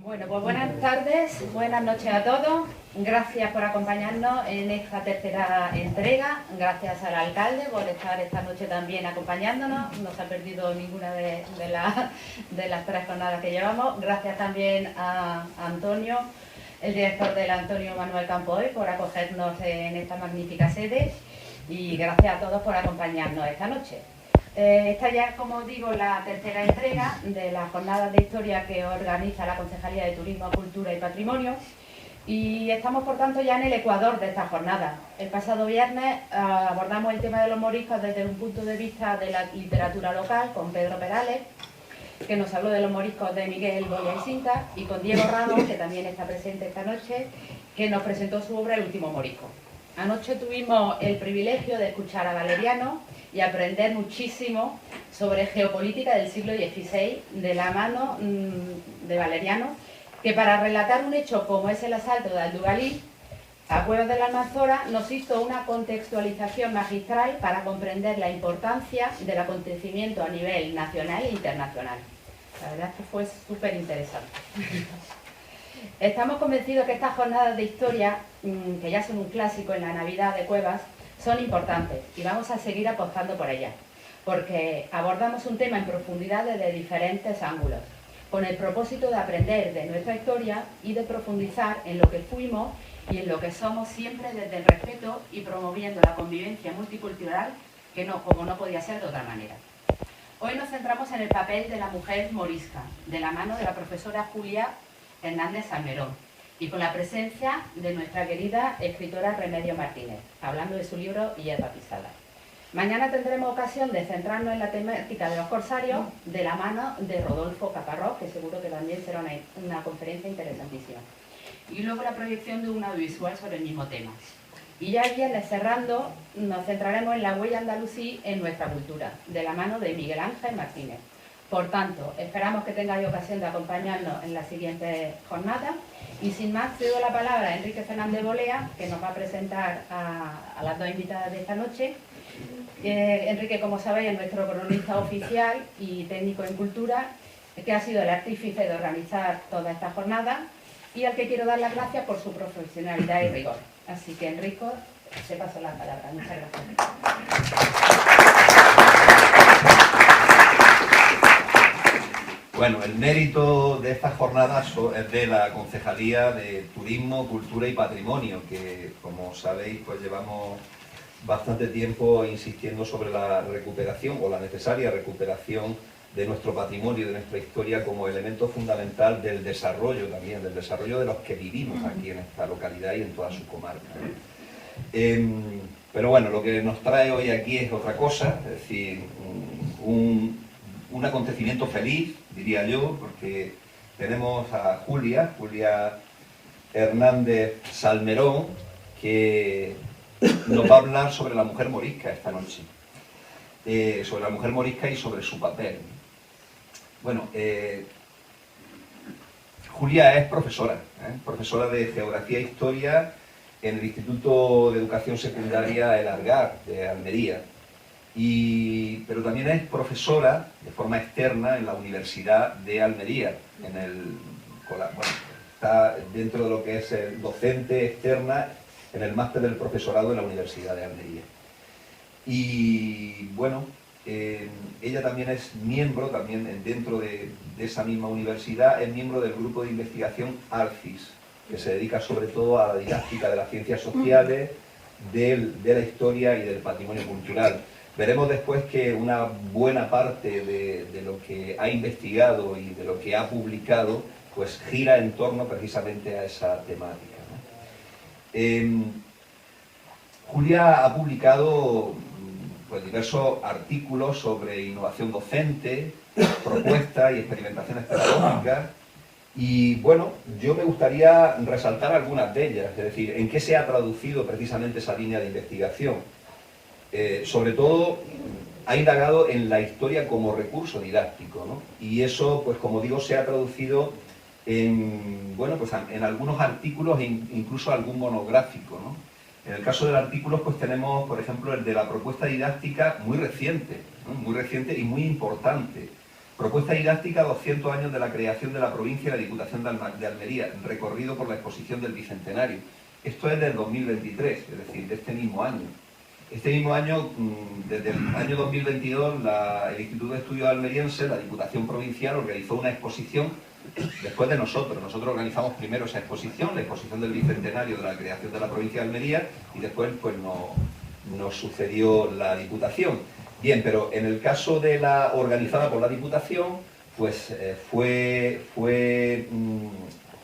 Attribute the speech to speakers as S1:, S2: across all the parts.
S1: Bueno, pues buenas tardes, buenas noches a todos. Gracias por acompañarnos en esta tercera entrega. Gracias al alcalde por estar esta noche también acompañándonos. No se ha perdido ninguna de las tres jornadas que llevamos. Gracias también a Antonio, el director del Antonio Manuel Campoy, por acogernos en esta magnífica sede. Y gracias a todos por acompañarnos esta noche. Esta ya es, como digo, la tercera entrega de las jornadas de historia que organiza la Concejalía de Turismo, Cultura y Patrimonio, y estamos, por tanto, ya en el ecuador de esta jornada. El pasado viernes abordamos el tema de los moriscos desde un punto de vista de la literatura local con Pedro Perales, que nos habló de los moriscos de Miguel Boya y Cinta, y con Diego Ramos, que también está presente esta noche, que nos presentó su obra El último morisco. Anoche tuvimos el privilegio de escuchar a Valeriano y aprender muchísimo sobre geopolítica del siglo XVI de la mano de Valeriano, que para relatar un hecho como es el asalto de Aldugalí a Cuevas de la Almanzora nos hizo una contextualización magistral para comprender la importancia del acontecimiento a nivel nacional e internacional. La verdad es que fue súper interesante. Estamos convencidos que estas jornadas de historia, que ya son un clásico en la Navidad de Cuevas, son importantes y vamos a seguir apostando por ellas, porque abordamos un tema en profundidad desde diferentes ángulos, con el propósito de aprender de nuestra historia y de profundizar en lo que fuimos y en lo que somos, siempre desde el respeto y promoviendo la convivencia multicultural, que no, como no podía ser de otra manera. Hoy nos centramos en el papel de la mujer morisca, de la mano de la profesora Julia Hernández Salmerón, y con la presencia de nuestra querida escritora Remedios Martínez, hablando de su libro Hierba Pisada. Mañana tendremos ocasión de centrarnos en la temática de los corsarios de la mano de Rodolfo Caparrós, que seguro que también será una conferencia interesantísima. Y luego la proyección de un audiovisual sobre el mismo tema. Y ya el viernes, cerrando, nos centraremos en la huella andalusí en nuestra cultura, de la mano de Miguel Ángel Martínez. Por tanto, esperamos que tengáis ocasión de acompañarnos en la siguiente jornada. Y sin más, cedo la palabra a Enrique Fernández Bolea, que nos va a presentar a las dos invitadas de esta noche. Enrique, como sabéis, es nuestro cronista oficial y técnico en cultura, que ha sido el artífice de organizar toda esta jornada y al que quiero dar las gracias por su profesionalidad y rigor. Así que, Enrique, te paso la palabra. Muchas gracias.
S2: Bueno, el mérito de estas jornadas es de la Concejalía de Turismo, Cultura y Patrimonio, que, como sabéis, pues llevamos bastante tiempo insistiendo sobre la recuperación o la necesaria recuperación de nuestro patrimonio y de nuestra historia como elemento fundamental del desarrollo también, del desarrollo de los que vivimos aquí en esta localidad y en toda su comarca. Pero bueno, lo que nos trae hoy aquí es otra cosa, es decir, un acontecimiento feliz, diría yo, porque tenemos a Julia Hernández Salmerón, que nos va a hablar sobre la mujer morisca esta noche, sobre la mujer morisca y sobre su papel. Bueno, Julia es profesora de Geografía e Historia en el Instituto de Educación Secundaria El Argar de Almería. Pero también es profesora de forma externa en la Universidad de Almería, está dentro de lo que es el docente externa en el máster del profesorado de la Universidad de Almería. Y bueno, ella también es miembro, dentro de esa misma universidad, es miembro del grupo de investigación ALCIS, que se dedica sobre todo a la didáctica de las ciencias sociales, de la historia y del patrimonio cultural. Veremos después que una buena parte de lo que ha investigado y de lo que ha publicado pues gira en torno precisamente a esa temática, ¿no? Julia ha publicado pues, diversos artículos sobre innovación docente, propuestas y experimentaciones pedagógicas. Y bueno, yo me gustaría resaltar algunas de ellas, es decir, en qué se ha traducido precisamente esa línea de investigación. Sobre todo, ha indagado en la historia como recurso didáctico, ¿no? Y eso, pues como digo, se ha traducido en algunos artículos e incluso algún monográfico, ¿no? En el caso del artículo, pues tenemos, por ejemplo, el de la propuesta didáctica muy reciente, ¿no? Muy reciente y muy importante, Propuesta didáctica 200 años de la creación de la provincia y la Diputación de Almería, recorrido por la exposición del Bicentenario. Esto es del 2023, es decir, de este mismo año. Este mismo año, desde el año 2022, el Instituto de Estudios Almeriense, la Diputación Provincial, organizó una exposición después de nosotros. Nosotros organizamos primero esa exposición, la exposición del Bicentenario de la creación de la provincia de Almería, y después pues, nos sucedió la Diputación. Bien, pero en el caso de la organizada por la Diputación, pues fue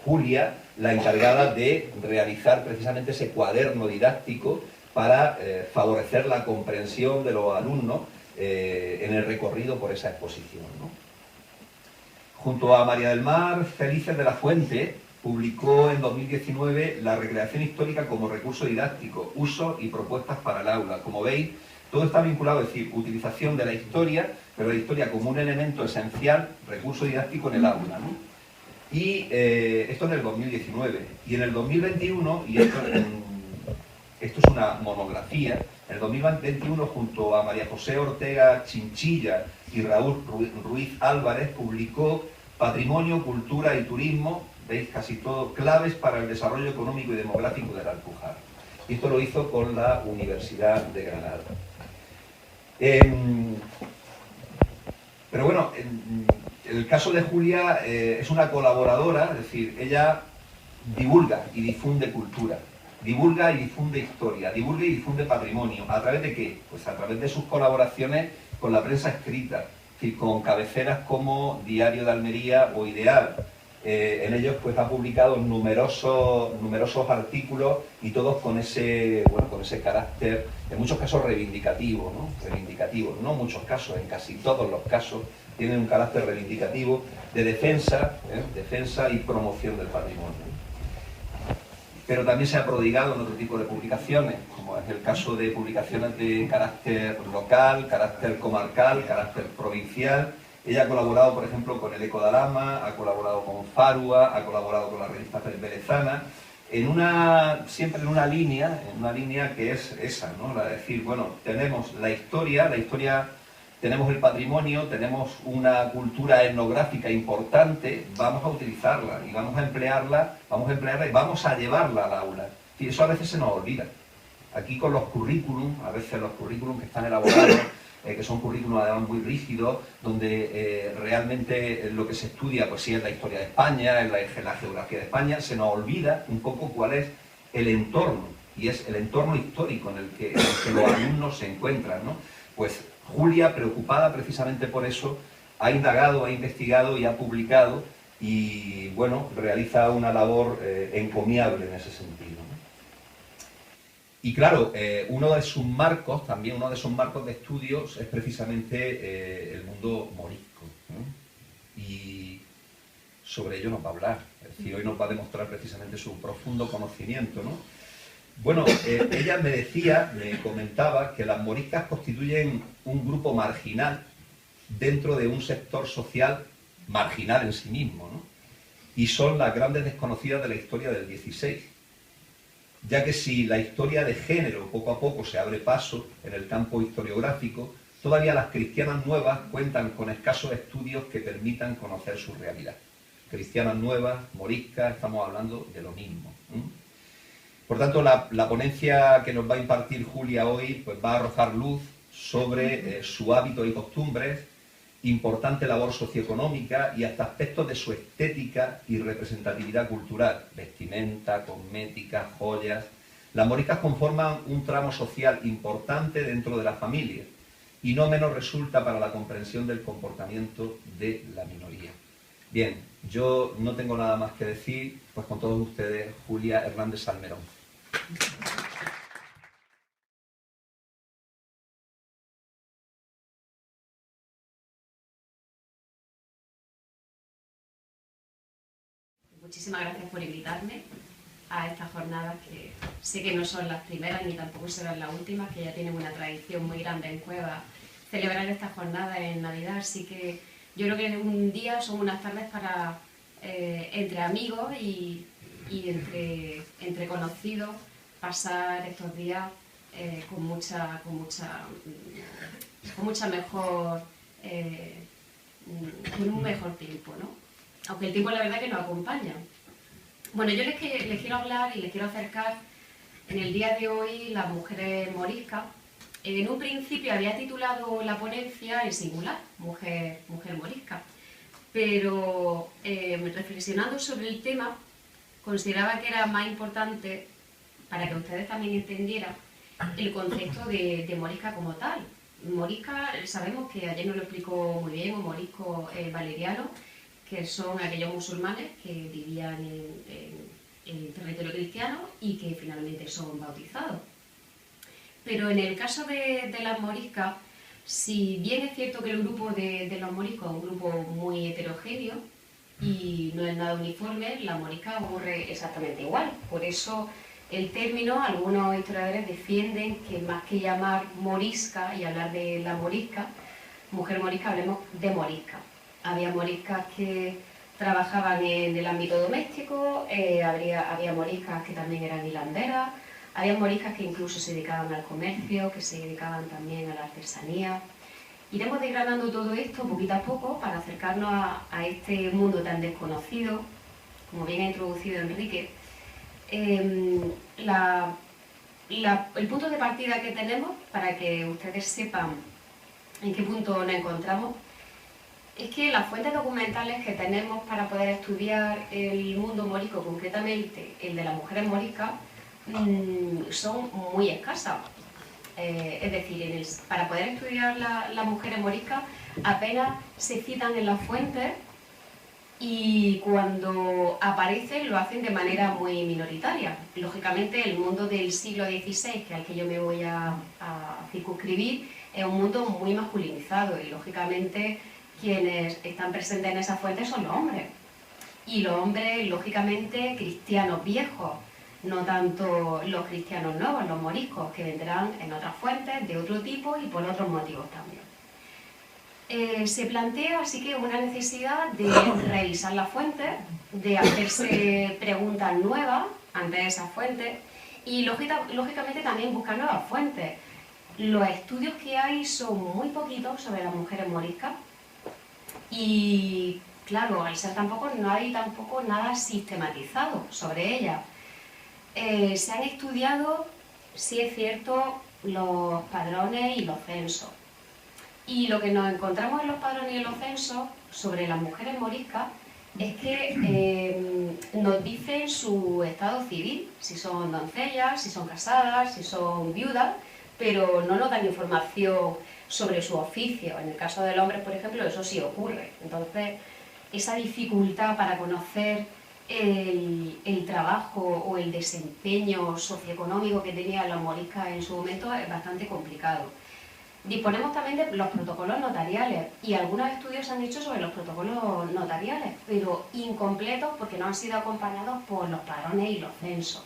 S2: Julia la encargada de realizar precisamente ese cuaderno didáctico para favorecer la comprensión de los alumnos en el recorrido por esa exposición, ¿no? Junto a María del Mar Felices de la Fuente, publicó en 2019 La recreación histórica como recurso didáctico, usos y propuestas para el aula. Como veis, todo está vinculado, es decir, utilización de la historia, pero la historia como un elemento esencial, recurso didáctico en el aula, ¿no? Y esto en el 2019. Y en el 2021, y esto es una monografía, en el 2021, junto a María José Ortega Chinchilla y Raúl Ruiz Álvarez, publicó Patrimonio, Cultura y Turismo, veis casi todo, claves para el desarrollo económico y demográfico de la Alpujarra. Y esto lo hizo con la Universidad de Granada. Pero bueno, el caso de Julia es una colaboradora, es decir, ella divulga y difunde cultura, divulga y difunde historia, divulga y difunde patrimonio. ¿A través de qué? Pues a través de sus colaboraciones con la prensa escrita, es decir, con cabeceras como Diario de Almería o Ideal. En ellos pues ha publicado numerosos artículos y todos con ese carácter, en muchos casos reivindicativo, ¿no? Reivindicativo, no en muchos casos, en casi todos los casos tienen un carácter reivindicativo de defensa y promoción del patrimonio. Pero también se ha prodigado en otro tipo de publicaciones, como es el caso de publicaciones de carácter local, carácter comarcal, carácter provincial. Ella ha colaborado, por ejemplo, con el Eco de Alhama, ha colaborado con Farua, ha colaborado con la revista Velezana, siempre en una línea que es esa, ¿no? La de decir, bueno, tenemos la historia, tenemos el patrimonio, tenemos una cultura etnográfica importante, vamos a utilizarla y vamos a emplearla y vamos a llevarla al aula. Y eso a veces se nos olvida. Aquí con los currículum, a veces los currículum que están elaborados, que son currículums además muy rígidos, donde realmente lo que se estudia pues sí es la historia de España, es la geografía de España, se nos olvida un poco cuál es el entorno, y es el entorno histórico en el que los alumnos se encuentran, ¿no? Pues Julia, preocupada precisamente por eso, ha indagado, ha investigado y ha publicado, y bueno, realiza una labor encomiable en ese sentido, ¿no? Y claro, uno de sus marcos de estudios es precisamente el mundo morisco, ¿no? Y sobre ello nos va a hablar, es decir, hoy nos va a demostrar precisamente su profundo conocimiento, ¿no? Bueno, ella me comentaba que las moriscas constituyen un grupo marginal dentro de un sector social marginal en sí mismo, ¿no? Y son las grandes desconocidas de la historia del XVI. Ya que si la historia de género poco a poco se abre paso en el campo historiográfico, todavía las cristianas nuevas cuentan con escasos estudios que permitan conocer su realidad. Cristianas nuevas, moriscas, estamos hablando de lo mismo. Por tanto, la ponencia que nos va a impartir Julia hoy pues va a arrojar luz sobre su hábito y costumbres, importante labor socioeconómica y hasta aspectos de su estética y representatividad cultural, vestimenta, cosmética, joyas. Las moriscas conforman un tramo social importante dentro de la familia y no menos resulta para la comprensión del comportamiento de la minoría. Bien, yo no tengo nada más que decir, pues con todos ustedes, Julia Hernández Salmerón.
S3: Muchísimas gracias por invitarme a estas jornadas que sé que no son las primeras ni tampoco serán las últimas, que ya tienen una tradición muy grande en Cuevas celebrar estas jornadas en Navidad, así que yo creo que un día son unas tardes para entre amigos y entre conocidos pasar estos días con mucha mejor con un mejor tiempo, ¿no? Aunque el tiempo la verdad que nos acompaña. Bueno, yo les quiero hablar y les quiero acercar en el día de hoy las mujeres moriscas. En un principio había titulado la ponencia en singular, mujer morisca, pero reflexionando sobre el tema, consideraba que era más importante, para que ustedes también entendieran, el concepto de morisca como tal. Morisca, sabemos que ayer nos lo explicó muy bien, o morisco valeriano, que son aquellos musulmanes que vivían en territorio cristiano y que finalmente son bautizados. Pero en el caso de las moriscas, si bien es cierto que el grupo de los moriscos es un grupo muy heterogéneo y no es nada uniforme, la morisca ocurre exactamente igual. Por eso el término, algunos historiadores defienden que más que llamar morisca y hablar de la morisca, mujer morisca, hablemos de morisca. Había moriscas que trabajaban en el ámbito doméstico, había moriscas que también eran hilanderas, había moriscas que incluso se dedicaban al comercio, que se dedicaban también a la artesanía. Iremos desgranando todo esto poquito a poco para acercarnos a este mundo tan desconocido, como bien ha introducido Enrique. El punto de partida que tenemos, para que ustedes sepan en qué punto nos encontramos, es que las fuentes documentales que tenemos para poder estudiar el mundo morisco, concretamente el de las mujeres moriscas, son muy escasas. Es decir, para poder estudiar las mujeres moriscas apenas se citan en las fuentes y cuando aparecen lo hacen de manera muy minoritaria. Lógicamente el mundo del siglo XVI, que al que yo me voy a circunscribir, es un mundo muy masculinizado y lógicamente quienes están presentes en esas fuentes son los hombres. Y los hombres, lógicamente, cristianos viejos, no tanto los cristianos nuevos, los moriscos, que vendrán en otras fuentes de otro tipo y por otros motivos también. Se plantea así que una necesidad de revisar las fuentes, de hacerse preguntas nuevas ante esas fuentes y lógicamente también buscar nuevas fuentes. Los estudios que hay son muy poquitos sobre las mujeres moriscas y claro, al ser tampoco no hay tampoco nada sistematizado sobre ellas. Se han estudiado, sí es cierto, los padrones y los censos. Y lo que nos encontramos en los padrones y en los censos sobre las mujeres moriscas es que nos dicen su estado civil, si son doncellas, si son casadas, si son viudas, pero no nos dan información sobre su oficio. En el caso del hombre, por ejemplo, eso sí ocurre. Entonces, esa dificultad para conocer el trabajo o el desempeño socioeconómico que tenían las moriscas en su momento es bastante complicado. Disponemos también de los protocolos notariales y algunos estudios se han hecho sobre los protocolos notariales, pero incompletos porque no han sido acompañados por los padrones y los censos.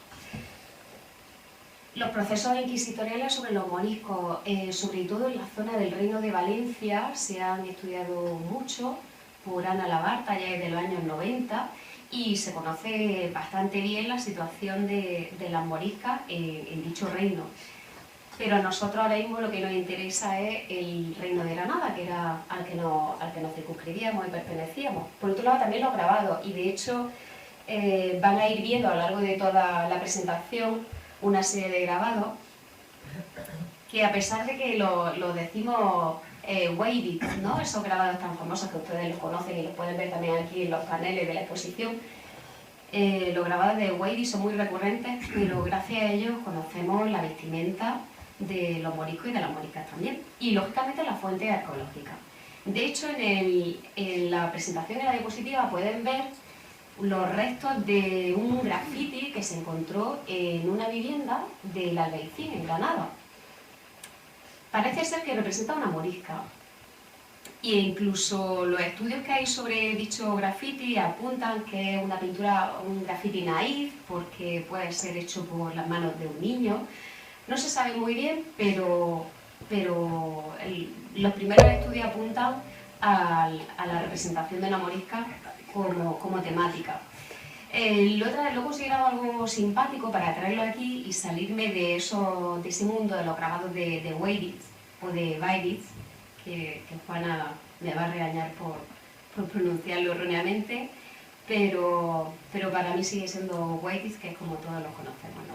S3: Los procesos inquisitoriales sobre los moriscos, sobre todo en la zona del Reino de Valencia, se han estudiado mucho por Ana Labarta ya desde los años 90 y se conoce bastante bien la situación de las moriscas en dicho reino. Pero a nosotros ahora mismo lo que nos interesa es el Reino de Granada, que era al que nos circunscribíamos y pertenecíamos. Por otro lado, también los grabados, y de hecho van a ir viendo a lo largo de toda la presentación una serie de grabados que, a pesar de que lo decimos Weidit, ¿no? Esos grabados tan famosos que ustedes los conocen y los pueden ver también aquí en los paneles de la exposición, los grabados de Weidit son muy recurrentes, pero gracias a ellos conocemos la vestimenta de los moriscos y de las moriscas también, y lógicamente las fuentes arqueológicas. De hecho, en la presentación de la diapositiva pueden ver los restos de un grafiti que se encontró en una vivienda del Albaicín, en Granada. Parece ser que representa una morisca, e incluso los estudios que hay sobre dicho grafiti apuntan que es una pintura, un grafiti naif, porque puede ser hecho por las manos de un niño. No se sabe muy bien, pero los primeros estudios apuntan a la representación de una morisca como temática. Lo he considerado algo simpático para traerlo aquí y salirme de ese mundo de los grabados de Weidit o de Weidit, que Juana me va a regañar por pronunciarlo erróneamente, pero para mí sigue siendo Waitis, que es como todos los conocemos, ¿no?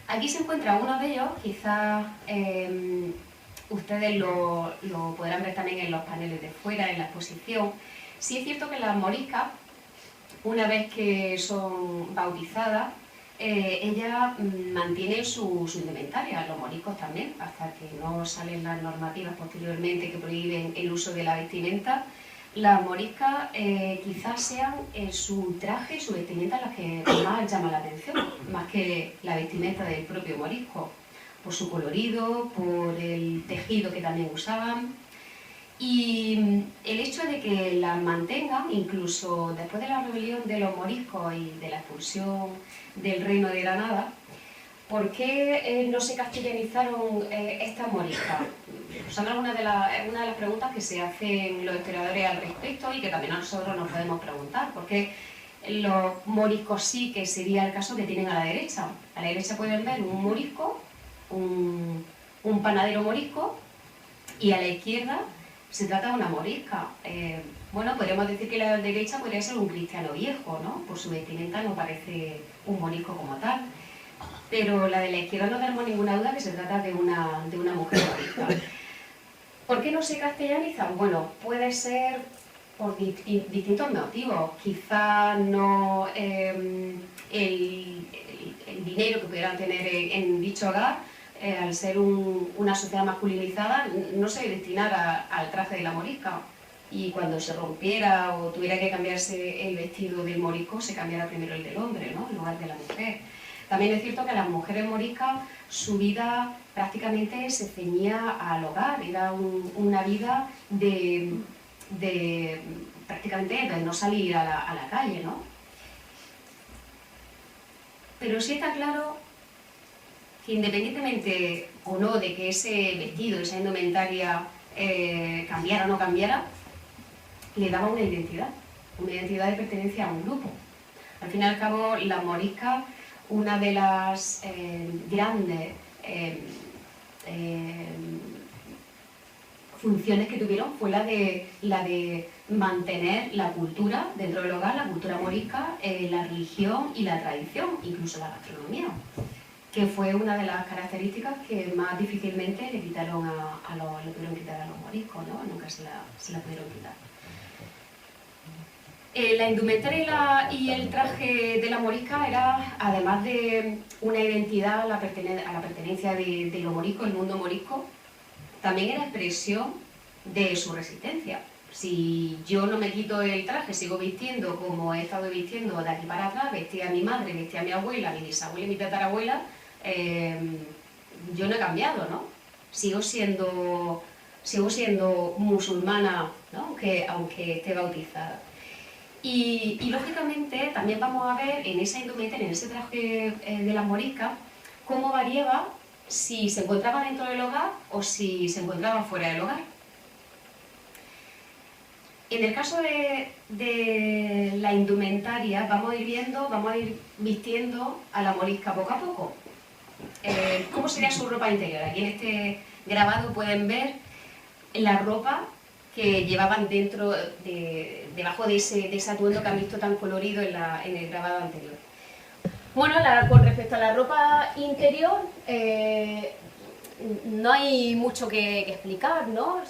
S3: Aquí se encuentra uno de ellos, quizás ustedes lo podrán ver también en los paneles de fuera, en la exposición. Sí es cierto que las moriscas, una vez que son bautizadas, ellas mantienen su indumentaria, los moriscos también, hasta que no salen las normativas posteriormente que prohíben el uso de la vestimenta. Las moriscas quizás sean su traje y su vestimenta las que más llama la atención, más que la vestimenta del propio morisco, por su colorido, por el tejido que también usaban. Y el hecho de que las mantengan, incluso después de la rebelión de los moriscos y de la expulsión del reino de Granada, ¿por qué no se castellanizaron estas moriscas? Son una de las preguntas que se hacen los historiadores al respecto y que también nosotros nos podemos preguntar. ¿Por qué los moriscos sí, que sería el caso que tienen a la derecha? A la derecha pueden ver un morisco, un panadero morisco, y a la izquierda se trata de una morisca. Bueno, podríamos decir que la derecha podría ser un cristiano viejo, ¿no? Por su vestimenta no parece un morisco como tal. Pero la de la izquierda no tenemos ninguna duda que se trata de una mujer morisca. ¿Por qué no se castellanizan? Bueno, puede ser por distintos motivos. Quizá no el dinero que pudieran tener en dicho hogar, al ser una sociedad masculinizada, no se destinara al traje de la morisca. Y cuando se rompiera o tuviera que cambiarse el vestido del morisco, se cambiara primero el del hombre, ¿no? En lugar de la mujer. También es cierto que las mujeres moriscas, su vida prácticamente se ceñía al hogar, era una vida de prácticamente de no salir a la calle, ¿no? Pero sí está claro que independientemente o no de que ese vestido, esa indumentaria cambiara o no cambiara, le daba una identidad de pertenencia a un grupo. Al fin y al cabo, las moriscas, una de las grandes funciones que tuvieron fue la de mantener la cultura dentro del hogar, la cultura morisca, la religión y la tradición, incluso la gastronomía, que fue una de las características que más difícilmente le pudieron quitar a los moriscos, ¿no? Nunca se la pudieron quitar. La indumentaria y el traje de la morisca era, además de una identidad a la pertenencia de los moriscos, el mundo morisco, también era expresión de su resistencia. Si yo no me quito el traje, sigo vistiendo como he estado vistiendo de aquí para atrás, vestía a mi madre, vestía a mi abuela, a mi bisabuela y mi tatarabuela, yo no he cambiado, ¿no? Sigo siendo musulmana, ¿no? aunque esté bautizada. Y lógicamente también vamos a ver en esa indumentaria, en ese traje de las moriscas, cómo variaba si se encontraba dentro del hogar o si se encontraba fuera del hogar. En el caso de la indumentaria vamos a ir vistiendo a la morisca poco a poco. ¿Cómo sería su ropa interior? Aquí en este grabado pueden ver la ropa que llevaban debajo de ese atuendo que han visto tan colorido en el grabado anterior. Bueno, con respecto a la ropa interior, no hay mucho que explicar, ¿no?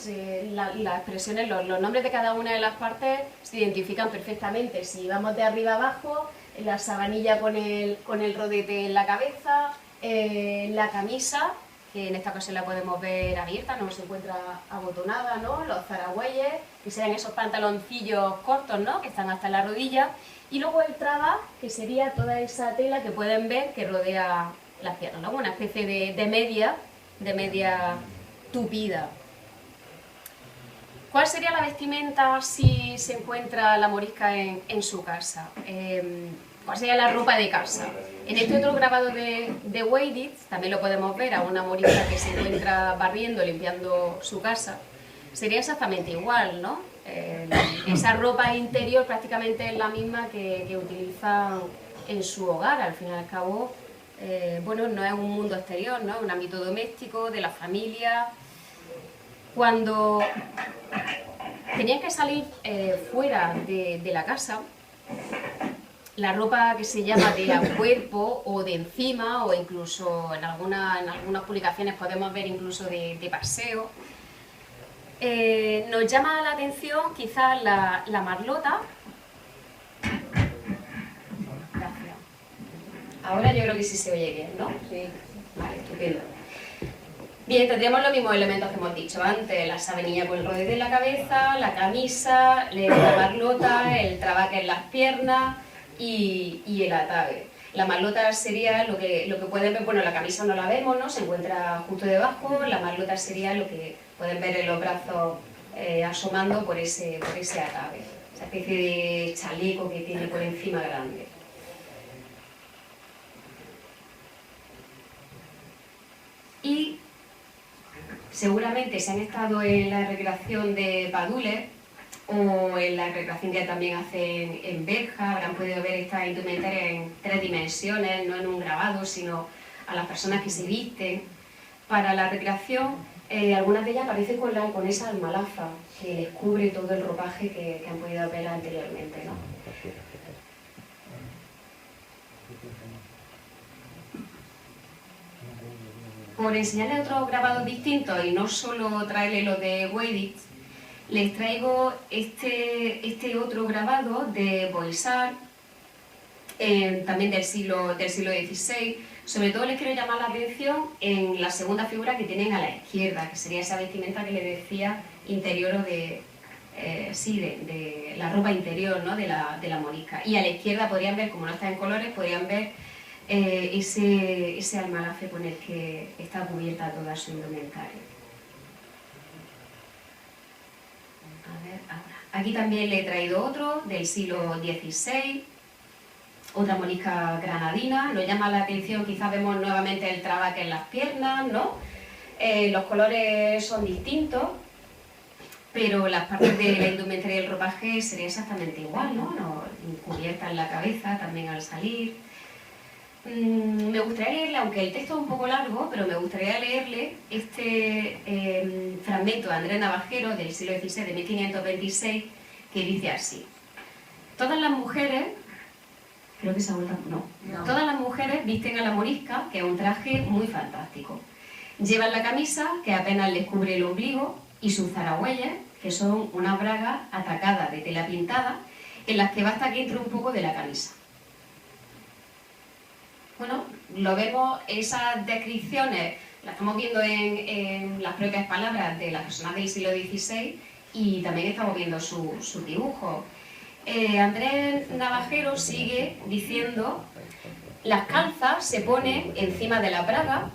S3: Las expresiones, los nombres de cada una de las partes se identifican perfectamente. Si vamos de arriba abajo, la sabanilla con el rodete en la cabeza, la camisa, que en esta ocasión la podemos ver abierta, no se encuentra abotonada, ¿no? Los zaragüeyes, que serían esos pantaloncillos cortos, ¿no? Que están hasta la rodilla, y luego el traba, que sería toda esa tela que pueden ver que rodea las piernas, ¿no? Una especie de media tupida. ¿Cuál sería la vestimenta si se encuentra la morisca en su casa? ¿Cuál sería la ropa de casa? En este otro grabado de Weiditz también lo podemos ver a una morisca que se encuentra barriendo, limpiando su casa. Sería exactamente igual, ¿no? Esa ropa interior prácticamente es la misma que utilizan en su hogar. Al fin y al cabo, bueno, no es un mundo exterior, ¿no? Es un ámbito doméstico, de la familia. Cuando tenían que salir fuera de la casa. La ropa que se llama de a cuerpo o de encima, o incluso en algunas publicaciones podemos ver incluso de paseo. Nos llama la atención quizás la marlota. Gracias. Ahora yo creo que sí se oye bien, ¿no? Sí. Vale, estupendo. Bien, tendríamos los mismos elementos que hemos dicho antes: la sabanilla con el rodete en la cabeza, la camisa, la marlota, el trabaque en las piernas y el ataque. La marlota sería lo que pueden ver, bueno, la camisa no la vemos, ¿no? Se encuentra justo debajo. La marlota sería lo que pueden ver en los brazos asomando por ese ataque, esa especie de chaleco que tiene por encima grande. Y seguramente si han estado en la recreación de Padules o en la recreación que también hacen en Berja, habrán podido ver esta indumentaria en 3 dimensiones, no en un grabado, sino a las personas que se visten. Para la recreación, algunas de ellas aparecen con esa almalafa que les cubre todo el ropaje que han podido ver anteriormente, ¿no? Por enseñarles otros grabados distintos y no solo traerles los de Weidich, les traigo este otro grabado de Boissard, también del siglo XVI. Sobre todo les quiero llamar la atención en la segunda figura que tienen a la izquierda, que sería esa vestimenta que les decía interior o de la ropa interior, ¿no? de la morisca. Y a la izquierda podrían ver, como no está en colores, podrían ver ese almalafe con el que está cubierta toda su indumentaria. A ver, ahora. Aquí también le he traído otro del siglo XVI, otra morisca granadina. Nos llama la atención, quizás vemos nuevamente el trabaque en las piernas, ¿no? Los colores son distintos, pero las partes de la indumentaria y el ropaje sería exactamente igual, ¿no? Cubierta en la cabeza también al salir. Me gustaría leerle, aunque el texto es un poco largo, pero me gustaría leerle este fragmento de Andrés Navajero del siglo XVI, de 1526, que dice así: todas las mujeres, creo que se ha vuelto, no, todas las mujeres visten a la morisca, que es un traje muy fantástico. Llevan la camisa, que apenas les cubre el ombligo, y sus zaragüeyas, que son unas bragas atacadas de tela pintada, en las que basta que entre un poco de la camisa. Bueno, lo vemos, esas descripciones las estamos viendo en las propias palabras de las personas del siglo XVI y también estamos viendo sus dibujos. Andrés Navajero sigue diciendo: las calzas se ponen encima de la braga,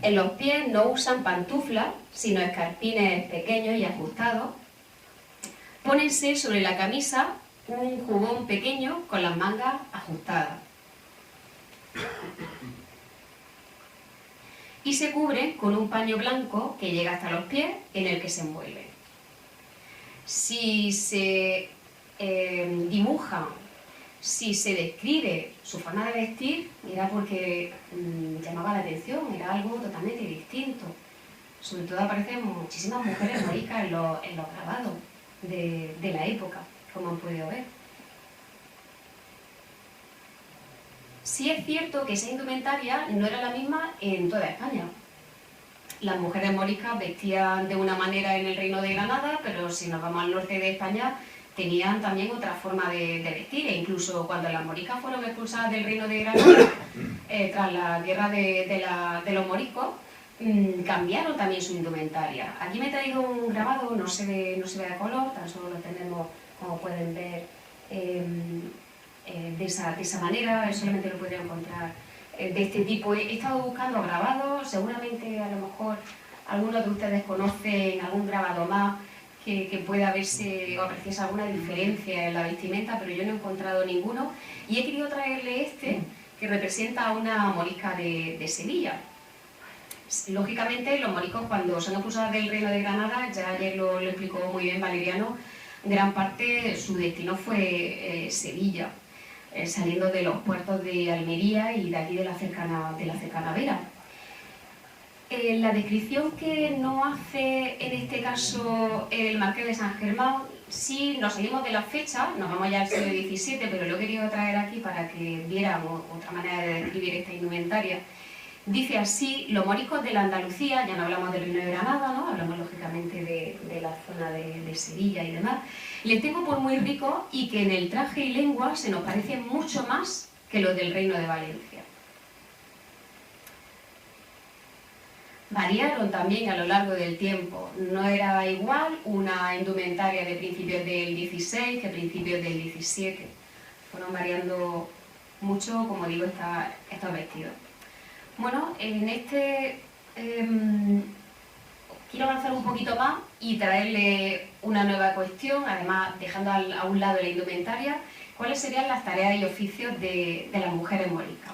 S3: en los pies no usan pantuflas, sino escarpines pequeños y ajustados. Pónense sobre la camisa un jubón pequeño con las mangas ajustadas. Y se cubre con un paño blanco que llega hasta los pies, en el que se envuelve. Si se dibuja, si se describe su forma de vestir, era porque llamaba la atención, era algo totalmente distinto. Sobre todo aparecen muchísimas mujeres moriscas en los grabados de la época, como han podido ver. Sí es cierto que esa indumentaria no era la misma en toda España. Las mujeres moriscas vestían de una manera en el Reino de Granada, pero si nos vamos al norte de España tenían también otra forma de vestir, e incluso cuando las moriscas fueron expulsadas del Reino de Granada, tras la guerra de los moriscos, cambiaron también su indumentaria. Aquí me he traído un grabado, no se ve a color, tan solo lo tenemos, como pueden ver, de esa manera, solamente lo podría encontrar de este tipo. He estado buscando grabados, seguramente a lo mejor algunos de ustedes conocen algún grabado más que pueda verse o apreciarse alguna diferencia en la vestimenta, pero yo no he encontrado ninguno y he querido traerle este que representa a una morisca de Sevilla. Lógicamente los moriscos, cuando son expulsados del Reino de Granada, ya ayer lo explicó muy bien Valeriano, gran parte su destino fue Sevilla, saliendo de los puertos de Almería y de aquí de la cercana Vera. La descripción que no hace en este caso el Marqués de San Germán, sí nos seguimos de la fecha, nos vamos ya al siglo XVII, pero lo he querido traer aquí para que viéramos otra manera de describir esta indumentaria. Dice así: los moriscos de la Andalucía, ya no hablamos del Reino de Granada, ¿no? Hablamos lógicamente de la zona de Sevilla y demás, les tengo por muy ricos y que en el traje y lengua se nos parecen mucho más que los del Reino de Valencia. Variaron también a lo largo del tiempo, no era igual una indumentaria de principios del XVI que principios del XVII, fueron variando mucho, como digo, estos vestidos. Bueno, en este quiero avanzar un poquito más y traerle una nueva cuestión, además dejando a un lado la indumentaria, cuáles serían las tareas y oficios de las mujeres moriscas.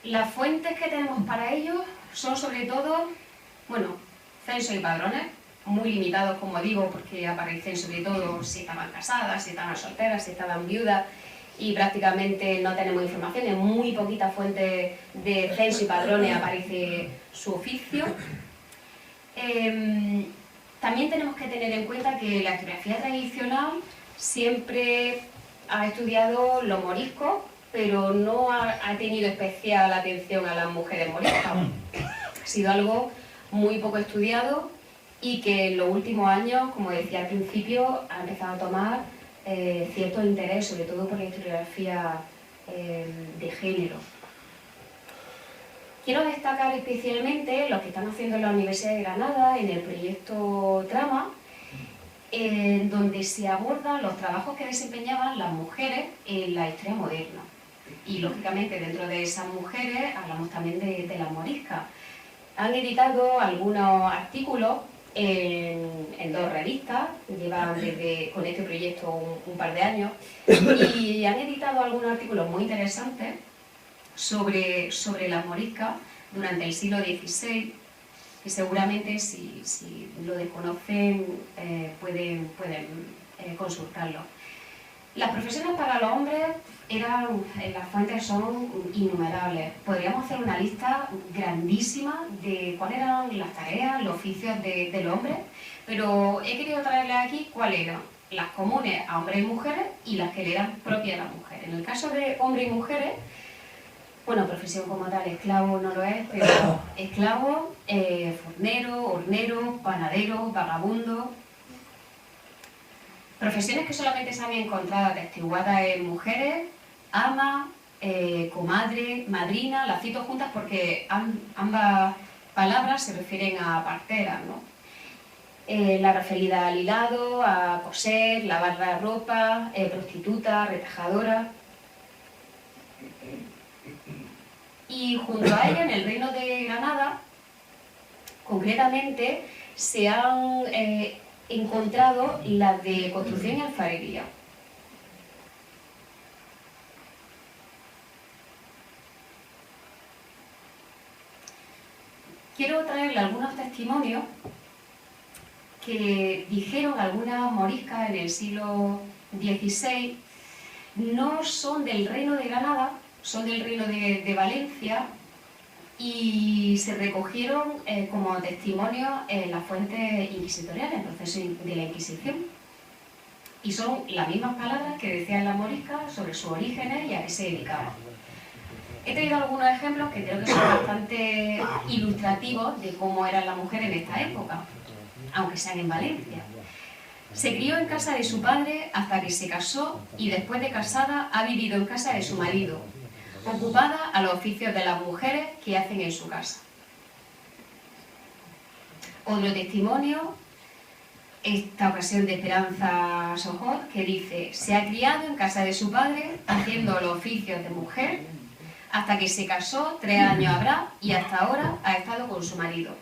S3: Las fuentes que tenemos para ello son sobre todo, bueno, censos y padrones, muy limitados, como digo, porque aparecen sobre todo si estaban casadas, si estaban solteras, si estaban viudas, y prácticamente no tenemos información. En muy poquitas fuentes de censo y padrones aparece su oficio. También tenemos que tener en cuenta que la historiografía tradicional siempre ha estudiado los moriscos, pero no ha tenido especial atención a las mujeres moriscas. Ha sido algo muy poco estudiado y que en los últimos años, como decía al principio, ha empezado a tomar cierto interés, sobre todo por la historiografía de género. Quiero destacar especialmente lo que están haciendo en la Universidad de Granada en el proyecto Trama, donde se abordan los trabajos que desempeñaban las mujeres en la historia moderna. Y lógicamente dentro de esas mujeres hablamos también de las moriscas. Han editado algunos artículos en dos revistas, llevan con este proyecto un par de años, y han editado algunos artículos muy interesantes sobre las moriscas durante el siglo XVI, que seguramente si lo desconocen pueden consultarlo. Las profesiones para los hombres las fuentes son innumerables. Podríamos hacer una lista grandísima de cuáles eran las tareas, los oficios del hombre, pero he querido traerles aquí cuáles eran las comunes a hombres y mujeres y las que le eran propias a las mujeres. En el caso de hombres y mujeres, bueno, profesión como tal, esclavo no lo es, pero esclavo, fornero, hornero, panadero, vagabundo. Profesiones que solamente se han encontrado atestiguadas en mujeres: ama, comadre, madrina. Las cito juntas porque ambas palabras se refieren a parteras, ¿no? La referida al hilado, a coser, lavar la ropa, prostituta, retajadora. Y junto a ella, en el Reino de Granada, concretamente, se han encontrado las de construcción y alfarería. Quiero traerle algunos testimonios que dijeron algunas moriscas en el siglo XVI. No son del Reino de Granada, son del Reino de Valencia, y se recogieron como testimonios en las fuentes inquisitoriales, en el proceso de la Inquisición. Y son las mismas palabras que decían las moriscas sobre sus orígenes y a qué se dedicaban. He traído algunos ejemplos que creo que son bastante ilustrativos de cómo eran las mujeres en esta época, aunque sean en Valencia. Se crió en casa de su padre hasta que se casó y después de casada ha vivido en casa de su marido, ocupada a los oficios de las mujeres que hacen en su casa. Otro testimonio, esta ocasión de Esperanza Sojot, que dice: se ha criado en casa de su padre haciendo los oficios de mujer hasta que se casó, 3 años habrá, y hasta ahora ha estado con su marido.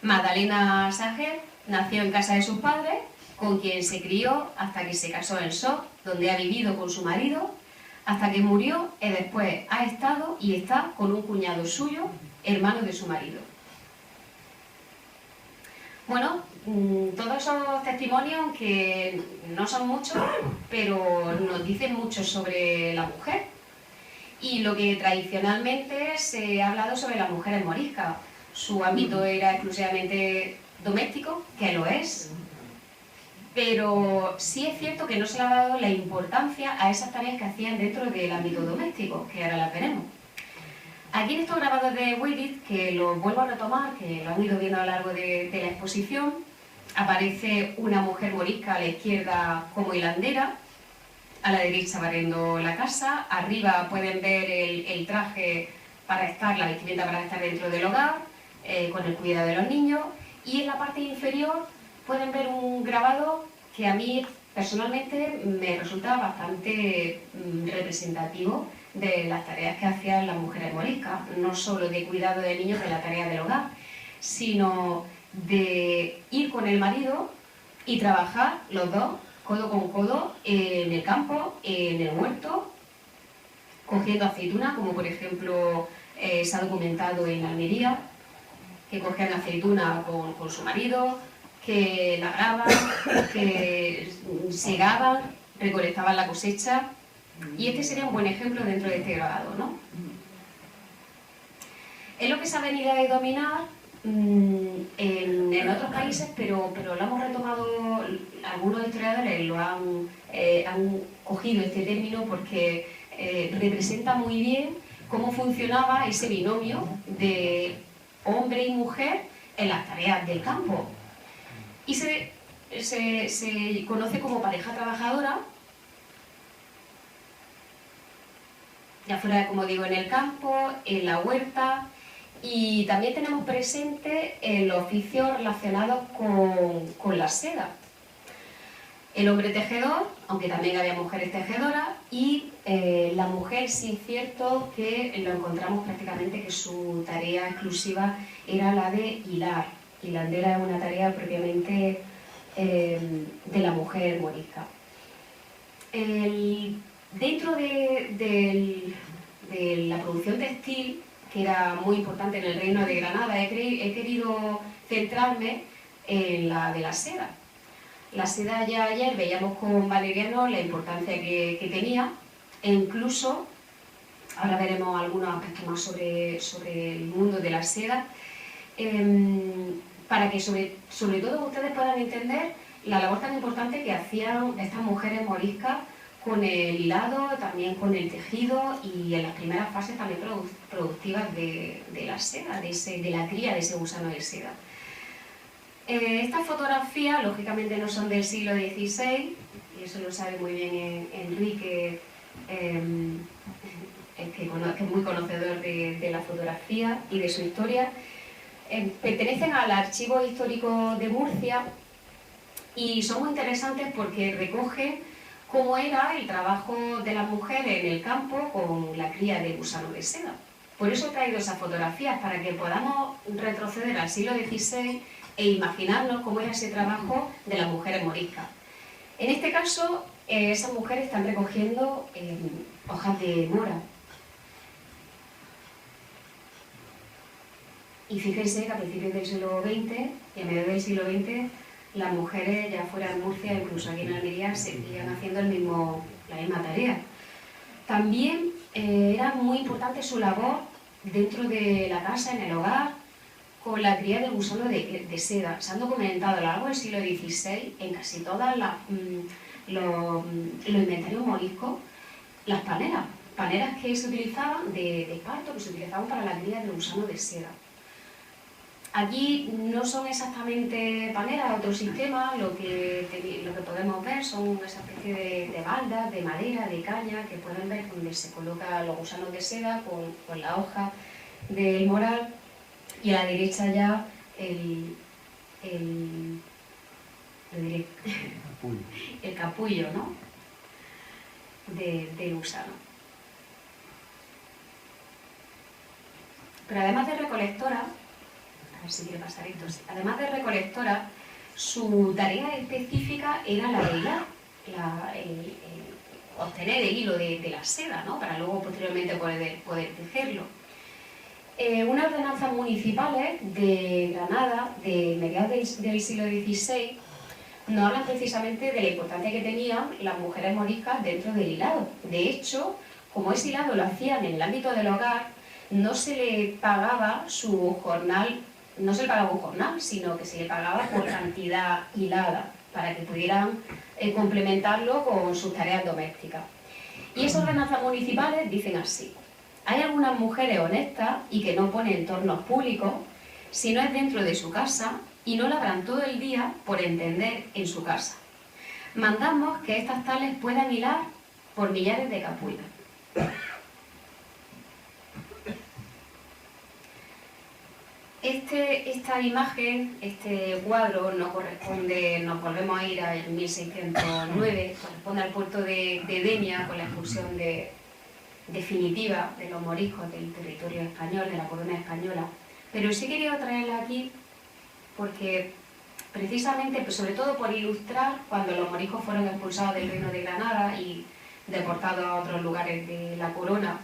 S3: Magdalena Sager nació en casa de sus padres, con quien se crió hasta que se casó en Sós, donde ha vivido con su marido, hasta que murió, y después ha estado y está con un cuñado suyo, hermano de su marido. Bueno, todos esos testimonios, aunque no son muchos, pero nos dicen mucho sobre la mujer, y lo que tradicionalmente se ha hablado sobre las mujeres moriscas. Su ámbito era exclusivamente doméstico, que lo es, pero sí es cierto que no se le ha dado la importancia a esas tareas que hacían dentro del ámbito doméstico, que ahora las veremos. Aquí en estos grabados de Weydith, que los vuelvo a retomar, que lo han ido viendo a lo largo de la exposición, aparece una mujer morisca a la izquierda como hilandera, a la derecha barriendo la casa, arriba pueden ver el traje para estar, la vestimenta para estar dentro del hogar, con el cuidado de los niños, y en la parte inferior pueden ver un grabado que a mí personalmente me resulta bastante representativo de las tareas que hacían las mujeres moriscas, no solo de cuidado de niños de la tarea del hogar, sino de ir con el marido y trabajar los dos, codo con codo, en el campo, en el huerto, cogiendo aceituna, como por ejemplo se ha documentado en Almería, que cogían aceituna con su marido, que labraban, que segaban, recolectaban la cosecha, y este sería un buen ejemplo dentro de este grabado, ¿no? Es lo que se ha venido a dominar en otros países, pero lo hemos retomado, algunos historiadores lo han cogido este término porque representa muy bien cómo funcionaba ese binomio de hombre y mujer en las tareas del campo. Y se conoce como pareja trabajadora, ya fuera, como digo, en el campo, en la huerta, y también tenemos presente los oficios relacionados con la seda. El hombre tejedor, aunque también había mujeres tejedoras, y la mujer sí es cierto que lo encontramos prácticamente que su tarea exclusiva era la de hilar. Hilandera es una tarea propiamente de la mujer morisca. Dentro de la producción textil, que era muy importante en el Reino de Granada, he querido centrarme en la de la seda. La seda ya ayer veíamos con Valeriano la importancia que tenía, e incluso, ahora veremos algunos aspectos más sobre el mundo de la seda, para que sobre todo ustedes puedan entender la labor tan importante que hacían estas mujeres moriscas con el hilado, también con el tejido y en las primeras fases también productivas de la seda, de la cría de ese gusano de seda. Estas fotografías, lógicamente, no son del siglo XVI, y eso lo sabe muy bien Enrique, que es muy conocedor de la fotografía y de su historia. Pertenecen al Archivo Histórico de Murcia y son muy interesantes porque recogen cómo era el trabajo de las mujeres en el campo con la cría de gusano de seda. Por eso he traído esas fotografías, para que podamos retroceder al siglo XVI e imaginarnos cómo era ese trabajo de las mujeres moriscas. En este caso, esas mujeres están recogiendo hojas de mora. Y fíjense que a principios del siglo XX y a mediados del siglo XX, las mujeres, ya fuera en Murcia, incluso aquí en Almería, seguían haciendo la misma tarea. También era muy importante su labor dentro de la casa, en el hogar, con la cría del gusano de seda. Se han documentado a lo largo del siglo XVI en casi todos los inventarios moriscos las paneras que se utilizaban de parto, que se utilizaban para la cría del gusano de seda. Aquí no son exactamente paneras, otro sistema, lo que podemos ver son esa especie de baldas, de madera, de caña, que pueden ver donde se colocan los gusanos de seda con la hoja del moral, y a la derecha ya el capullo, ¿no? del gusano. Pero además de recolectora, a ver si quiere pasar esto, además de recolectora, su tarea específica era la de hilar, obtener el hilo de la seda, ¿no? Para luego posteriormente poder tejerlo. Unas ordenanzas municipales de Granada, de mediados del siglo XVI, nos hablan precisamente de la importancia que tenían las mujeres moriscas dentro del hilado. De hecho, como ese hilado lo hacían en el ámbito del hogar, no se le pagaba su jornal, no se le pagaba un jornal, sino que se le pagaba por cantidad hilada, para que pudieran complementarlo con sus tareas domésticas. Y esas ordenanzas municipales dicen así: hay algunas mujeres honestas y que no ponen entornos públicos, si no es dentro de su casa, y no labran todo el día por entender en su casa. Mandamos que estas tales puedan hilar por millares de capullos. Esta imagen, este cuadro, nos corresponde, nos volvemos a ir al 1609, corresponde al puerto de Denia con la expulsión definitiva de los moriscos del territorio español, de la corona española. Pero sí quería traerla aquí porque precisamente, pues sobre todo por ilustrar cuando los moriscos fueron expulsados del Reino de Granada y deportados a otros lugares de la corona.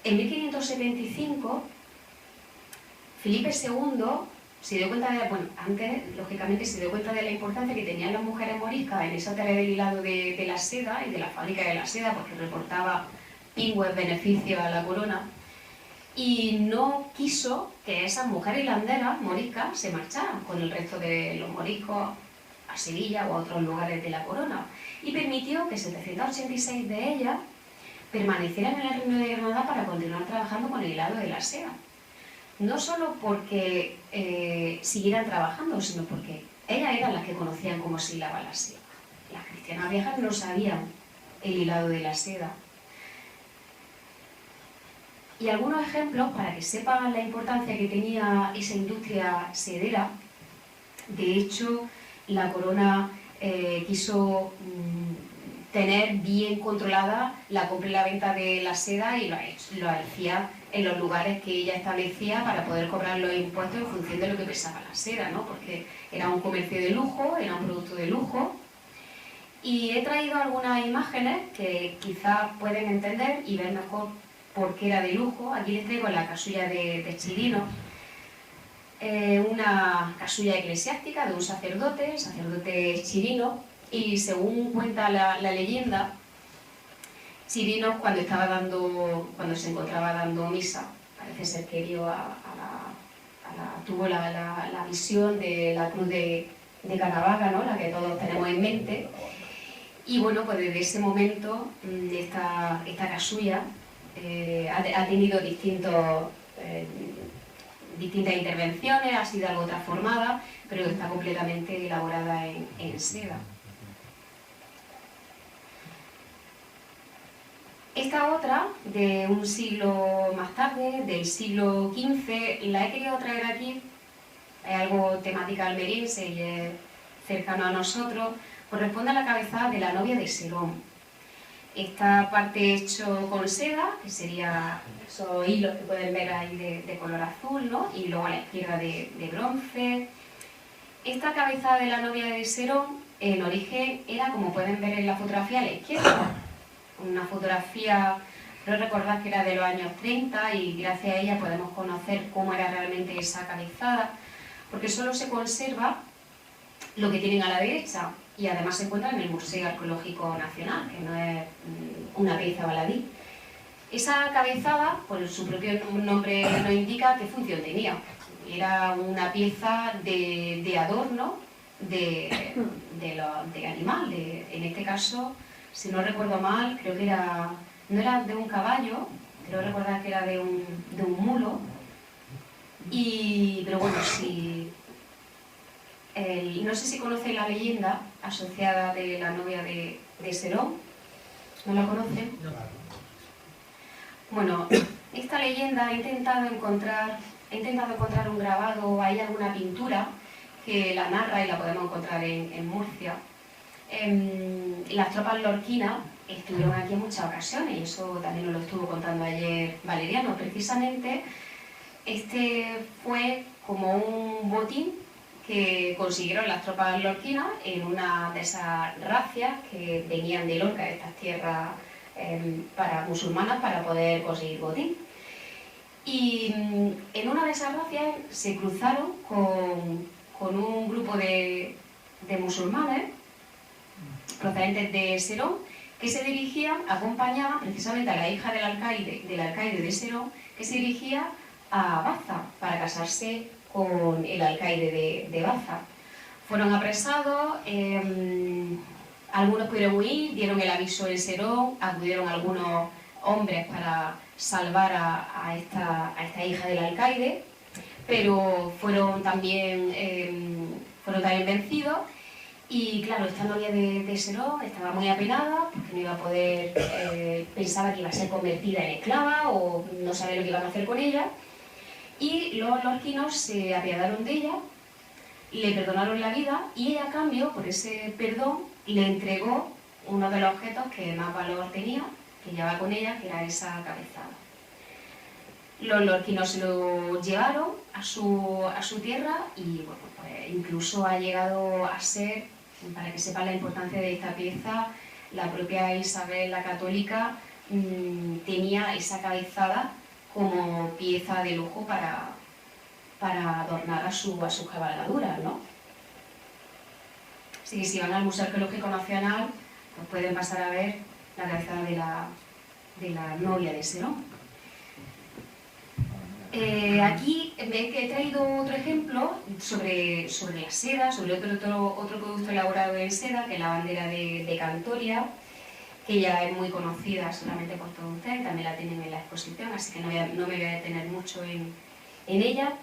S3: En 1575, Felipe II se dio cuenta de, bueno, antes, lógicamente, se dio cuenta de la importancia que tenían las mujeres moriscas en esa tarea del hilado de la seda y de la fábrica de la seda, porque reportaba pingües beneficios a la corona, y no quiso que esas mujeres hilanderas moriscas se marcharan con el resto de los moriscos a Sevilla o a otros lugares de la corona, y permitió que 786 de ellas permanecieran en el Reino de Granada para continuar trabajando con el hilado de la seda. No solo porque siguieran trabajando, sino porque ellas eran las que conocían cómo se hilaba la seda. Las cristianas viejas no sabían el hilado de la seda. Y algunos ejemplos para que sepan la importancia que tenía esa industria sedera. De hecho, la corona quiso tener bien controlada la compra y la venta de la seda, y lo hacía en los lugares que ella establecía para poder cobrar los impuestos en función de lo que pesaba la seda, ¿no? Porque era un comercio de lujo, era un producto de lujo. Y he traído algunas imágenes que quizás pueden entender y ver mejor por qué era de lujo. Aquí les traigo la casulla de Chirino, una casulla eclesiástica de un sacerdote, el sacerdote Chirino, y según cuenta la leyenda, Chirino cuando se encontraba dando misa, parece ser que vio tuvo la visión de la cruz de Caravaca, ¿no? La que todos tenemos en mente. Y bueno, pues desde ese momento esta casulla ha tenido distintas intervenciones, ha sido algo transformada, pero está completamente elaborada en seda. Esta otra, de un siglo más tarde, del siglo XV, la he querido traer aquí, es algo temática almeriense y es cercano a nosotros, corresponde a la cabezada de la novia de Serón. Esta parte hecho con seda, que sería esos hilos que pueden ver ahí de color azul, ¿no? Y luego a la izquierda de bronce. Esta cabezada de la novia de Serón, en origen, era, como pueden ver en la fotografía a la izquierda, una fotografía, creo recordar que era de los años 30, y gracias a ella podemos conocer cómo era realmente esa cabezada, porque solo se conserva lo que tienen a la derecha, y además se encuentra en el Museo Arqueológico Nacional, que no es una pieza baladí. Esa cabezada, por su propio nombre nos indica qué función tenía. Era una pieza de adorno de animal, en este caso, si no recuerdo mal, creo que no era de un caballo, creo recordar que era de un mulo, pero bueno, no sé si conocen la leyenda asociada de la novia de Serón. ¿No la conocen? No. Bueno, esta leyenda he intentado encontrar un grabado, hay alguna pintura que la narra y la podemos encontrar en Murcia. Las tropas lorquinas estuvieron aquí en muchas ocasiones, y eso también nos lo estuvo contando ayer Valeriano. Precisamente este fue como un botín que consiguieron las tropas lorquinas en una de esas razias que venían de Lorca, de estas tierras para musulmanas, para poder conseguir botín. Y en una de esas razias se cruzaron con un grupo de musulmanes procedentes de Serón, que se dirigían, acompañaban precisamente a la hija del alcaide de Serón, que se dirigía a Baza para casarse con el alcaide de Baza. Fueron apresados, algunos pudieron huir, dieron el aviso en Serón, acudieron algunos hombres para salvar a esta hija del alcaide, pero fueron también vencidos. Y claro, esta novia de Serón estaba muy apenada porque no iba a poder, pensaba que iba a ser convertida en esclava o no sabía lo que iban a hacer con ella. Y los lorquinos se apiadaron de ella, le perdonaron la vida y ella a cambio, por ese perdón, le entregó uno de los objetos que más valor tenía, que llevaba con ella, que era esa cabezada. Los lorquinos se lo llevaron a su tierra y bueno, pues incluso ha llegado a ser, para que sepan la importancia de esta pieza, la propia Isabel la Católica tenía esa cabezada como pieza de lujo para adornar a sus cabalgaduras, ¿no? Así que si van al Museo Arqueológico Nacional, pues pueden pasar a ver la cabezada de la novia de Serón. Aquí he traído otro ejemplo sobre la seda, sobre otro producto elaborado en seda, que es la bandera de Cantoria, que ya es muy conocida solamente por todos ustedes, también la tienen en la exposición, así que no me voy a detener mucho en ella.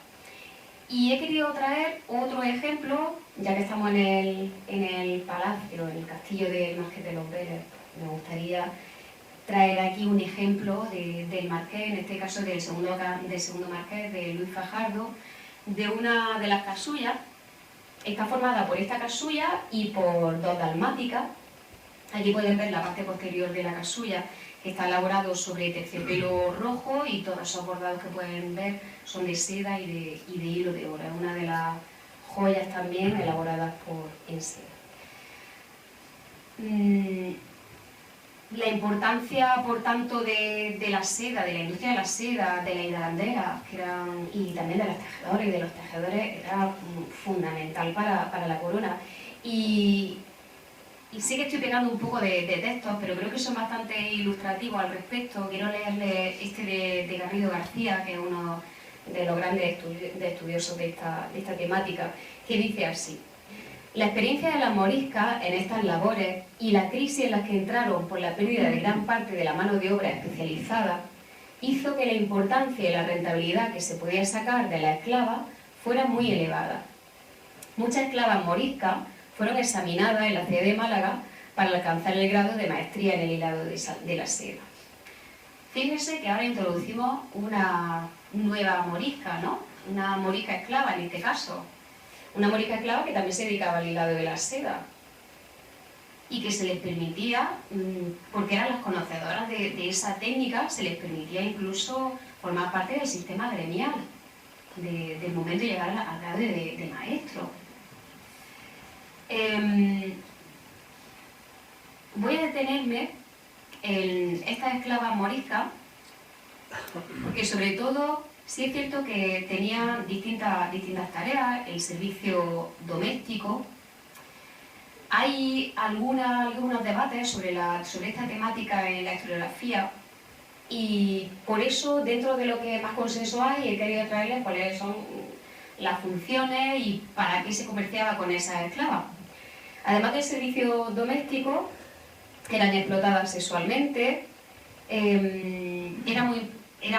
S3: Y he querido traer otro ejemplo, ya que estamos en el palacio, en el castillo del Marqués de los Vélez. Me gustaría traer aquí un ejemplo del marqués, en este caso del segundo marqués, de Luis Fajardo, de una de las casullas. Está formada por esta casulla y por dos dalmáticas. Aquí pueden ver la parte posterior de la casulla, que está elaborado sobre terciopelo rojo, y todos esos bordados que pueden ver son de seda y de hilo de oro. Es una de las joyas también elaboradas en seda. La importancia, por tanto, de la seda, de la industria de la seda, de la hilandera, y también de los tejedores y de los tejedores, era fundamental para la corona. Y sé que estoy pegando un poco de textos, pero creo que son bastante ilustrativos al respecto. Quiero leerles este de Garrido García, que es uno de los grandes estudiosos de esta temática, que dice así: la experiencia de las moriscas en estas labores y la crisis en la que entraron por la pérdida de gran parte de la mano de obra especializada hizo que la importancia y la rentabilidad que se podía sacar de la esclava fuera muy elevada. Muchas esclavas moriscas fueron examinadas en la ciudad de Málaga para alcanzar el grado de maestría en el hilado de la seda. Fíjense que ahora introducimos una nueva morisca, ¿no? Una morisca esclava en este caso. Una morisca esclava que también se dedicaba al hilado de la seda y que se les permitía, porque eran las conocedoras de esa técnica, se les permitía incluso formar parte del sistema gremial, del momento de llegar al grado de maestro. Voy a detenerme en estas esclavas moriscas, porque sobre todo sí es cierto que tenían distintas tareas, el servicio doméstico. Hay algunos debates sobre esta temática en la historiografía, y por eso, dentro de lo que más consenso hay, he querido traerles cuáles son las funciones y para qué se comerciaba con esas esclavas. Además del servicio doméstico, eran explotadas sexualmente, eran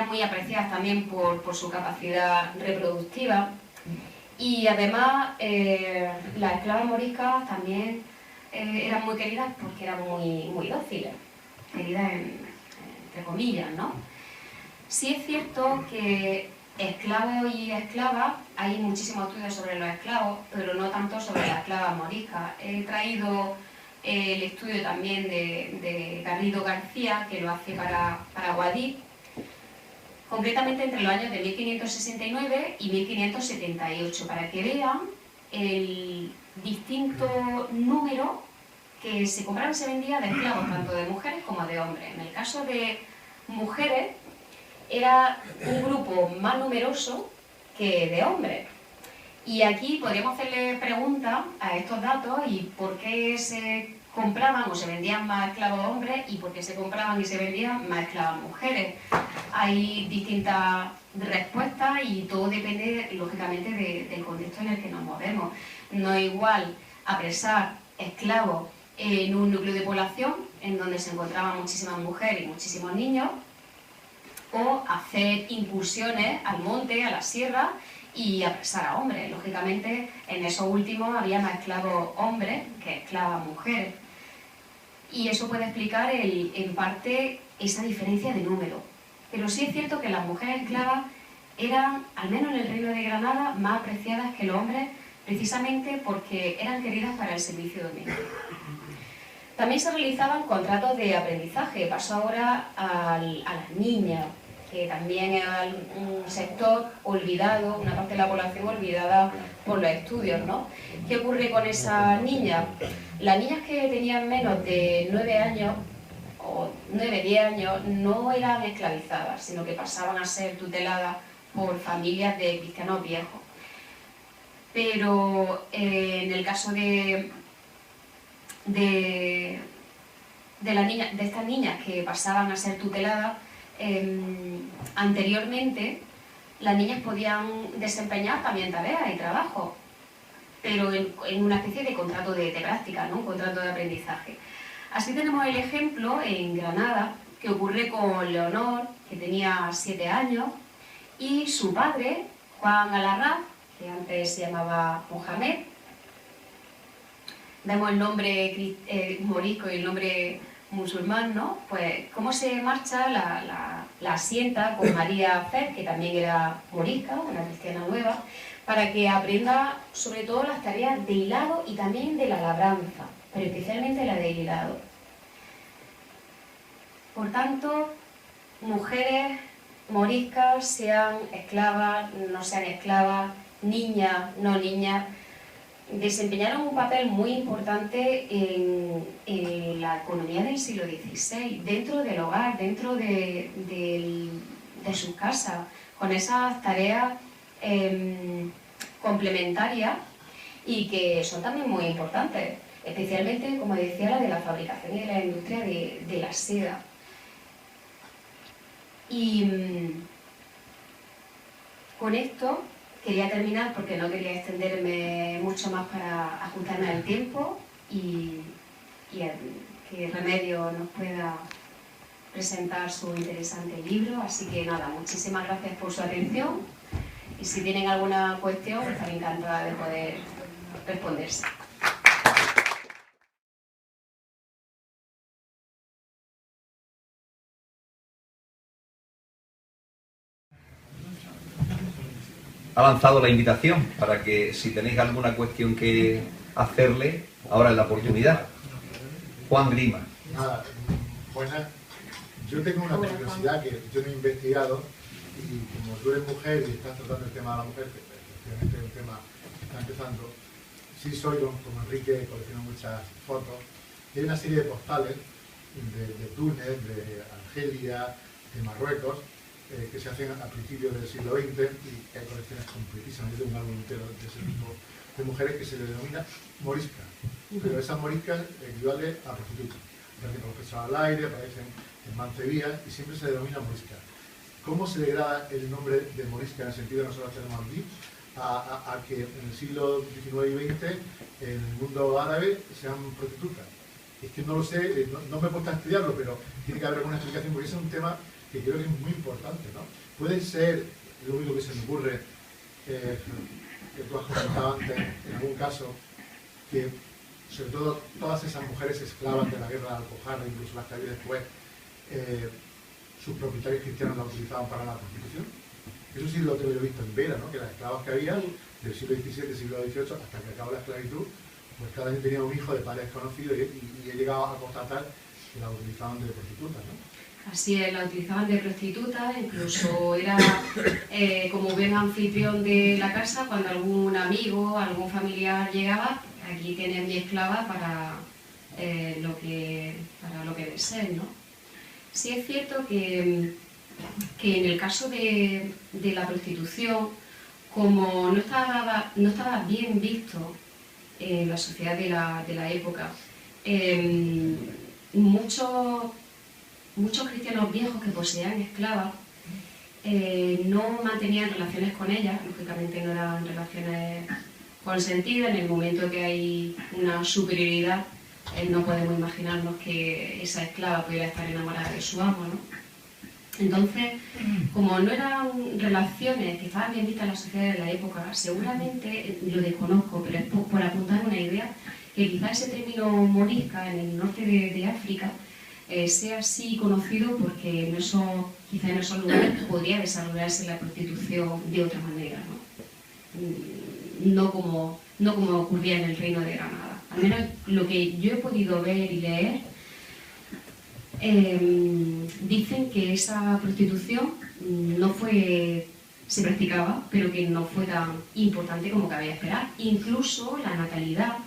S3: muy apreciadas también por su capacidad reproductiva, y además las esclavas moriscas también eran muy queridas porque eran muy dóciles, queridas entre comillas, ¿no? Sí es cierto que esclavos y esclavas, hay muchísimos estudios sobre los esclavos, pero no tanto sobre las esclavas moriscas. He traído el estudio también de Garrido García, que lo hace para Guadix, concretamente entre los años de 1569 y 1578, para que vean el distinto número que se compraba y se vendía de esclavos, tanto de mujeres como de hombres. En el caso de mujeres, era un grupo más numeroso que de hombres. Y aquí podríamos hacerle preguntas a estos datos y por qué se compraban o se vendían más esclavos hombres y por qué se compraban y se vendían más esclavas mujeres. Hay distintas respuestas y todo depende, lógicamente, del contexto en el que nos movemos. No es igual apresar esclavos en un núcleo de población en donde se encontraban muchísimas mujeres y muchísimos niños, o hacer incursiones al monte, a la sierra, y apresar a hombres. Lógicamente, en esos últimos había más esclavos hombres que esclavas mujeres. Y eso puede explicar en parte esa diferencia de número. Pero sí es cierto que las mujeres esclavas eran, al menos en el Reino de Granada, más apreciadas que los hombres, precisamente porque eran queridas para el servicio doméstico. También se realizaban contratos de aprendizaje. Paso ahora a las niñas, que también es un sector olvidado, una parte de la población olvidada por los estudios, ¿no? ¿Qué ocurre con esas niñas? Las niñas que tenían menos de 9 años, o 9-10 años, no eran esclavizadas, sino que pasaban a ser tuteladas por familias de cristianos viejos. Pero en el caso de estas niñas que pasaban a ser tuteladas, anteriormente las niñas podían desempeñar también tareas y trabajos, pero en una especie de contrato de práctica, ¿no? Un contrato de aprendizaje. Así tenemos el ejemplo en Granada, que ocurre con Leonor, que tenía 7 años, y su padre, Juan Alarrás, que antes se llamaba Mohamed. Vemos el nombre morisco y el nombre musulmán, ¿no? Pues cómo se marcha, la asienta con María Fer, que también era morisca, una cristiana nueva, para que aprenda sobre todo las tareas de hilado y también de la labranza, pero especialmente la de hilado. Por tanto, mujeres moriscas, sean esclavas, no sean esclavas, niñas, no niñas, desempeñaron un papel muy importante en la economía del siglo XVI, dentro del hogar, dentro de sus casas, con esas tareas complementarias y que son también muy importantes, especialmente, como decía, la de la fabricación y de la industria de la seda. Y con esto quería terminar porque no quería extenderme mucho más para ajustarme al tiempo y que Remedio nos pueda presentar su interesante libro. Así que nada, muchísimas gracias por su atención y si tienen alguna cuestión, estaré encantada de poder responderse.
S2: Ha lanzado la invitación para que si tenéis alguna cuestión que hacerle, ahora es la oportunidad. Juan Grima.
S4: Nada, buenas. Yo tengo una curiosidad que yo no he investigado y como tú eres mujer y estás tratando el tema de la mujer, que efectivamente es un tema que está empezando, sí soy como Enrique, colecciono muchas fotos. Hay una serie de postales de Túnez, de Argelia, de Marruecos, que se hacen a principios del siglo XX y hay colecciones completísimas. Yo tengo un álbum entero de ese tipo de mujeres que se le denomina morisca, pero esas moriscas equivalen a prostitutas. Aparecen con los pechos al aire, aparecen en mancevías y siempre se le denomina morisca. ¿Cómo se degrada el nombre de morisca en el sentido que nosotros tenemos aquí a que en el siglo XIX y XX en el mundo árabe sean prostitutas? Es que no lo sé, no me he puesto a estudiarlo, pero tiene que haber alguna explicación porque ese es un tema que creo que es muy importante, ¿no? Puede ser, lo único que se me ocurre, que tú has comentado antes, en algún caso, que sobre todo todas esas mujeres esclavas de la guerra de Alpujarra, incluso las que había después, sus propietarios cristianos la utilizaban para la prostitución. Eso sí lo he visto en Vera, ¿no? Que las esclavas que había del siglo XVII, siglo XVIII, hasta que acabó la esclavitud, pues cada año tenía un hijo de padres desconocidos y he llegado a constatar que la utilizaban de prostitutas, ¿no?
S3: Así es, la utilizaban de prostituta, incluso era como buen anfitrión de la casa cuando algún amigo, algún familiar llegaba, aquí tienes mi esclava para lo que deseen, ¿no? Sí es cierto que en el caso de la prostitución, como no estaba bien visto en la sociedad de la época, muchos cristianos viejos que poseían esclavas no mantenían relaciones con ellas, lógicamente no eran relaciones consentidas. En el momento que hay una superioridad, no podemos imaginarnos que esa esclava pudiera estar enamorada de su amo, ¿no? Entonces, como no eran relaciones que estaban bien vistas en la sociedad de la época, seguramente, lo desconozco, pero es por apuntar una idea, que quizás ese término morisca en el norte de África sea así conocido porque quizá en esos lugares podría desarrollarse la prostitución de otra manera, ¿no? No como ocurría en el Reino de Granada. Al menos lo que yo he podido ver y leer, dicen que esa prostitución se practicaba, pero que no fue tan importante como cabía esperar. Incluso la natalidad,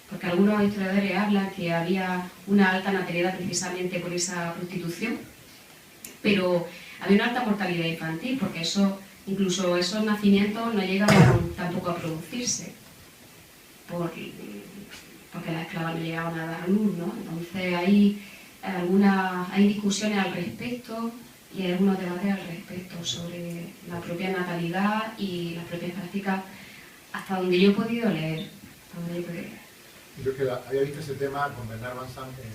S3: porque algunos historiadores hablan que había una alta natalidad precisamente por esa prostitución, pero había una alta mortalidad infantil, porque incluso esos nacimientos no llegaban tampoco a producirse, porque las esclavas no llegaban a dar luz, ¿no? Entonces hay discusiones al respecto y hay algunos debates al respecto sobre la propia natalidad y las propias prácticas, hasta donde yo he podido leer.
S4: Yo que había visto ese tema con Bernard Van Sant en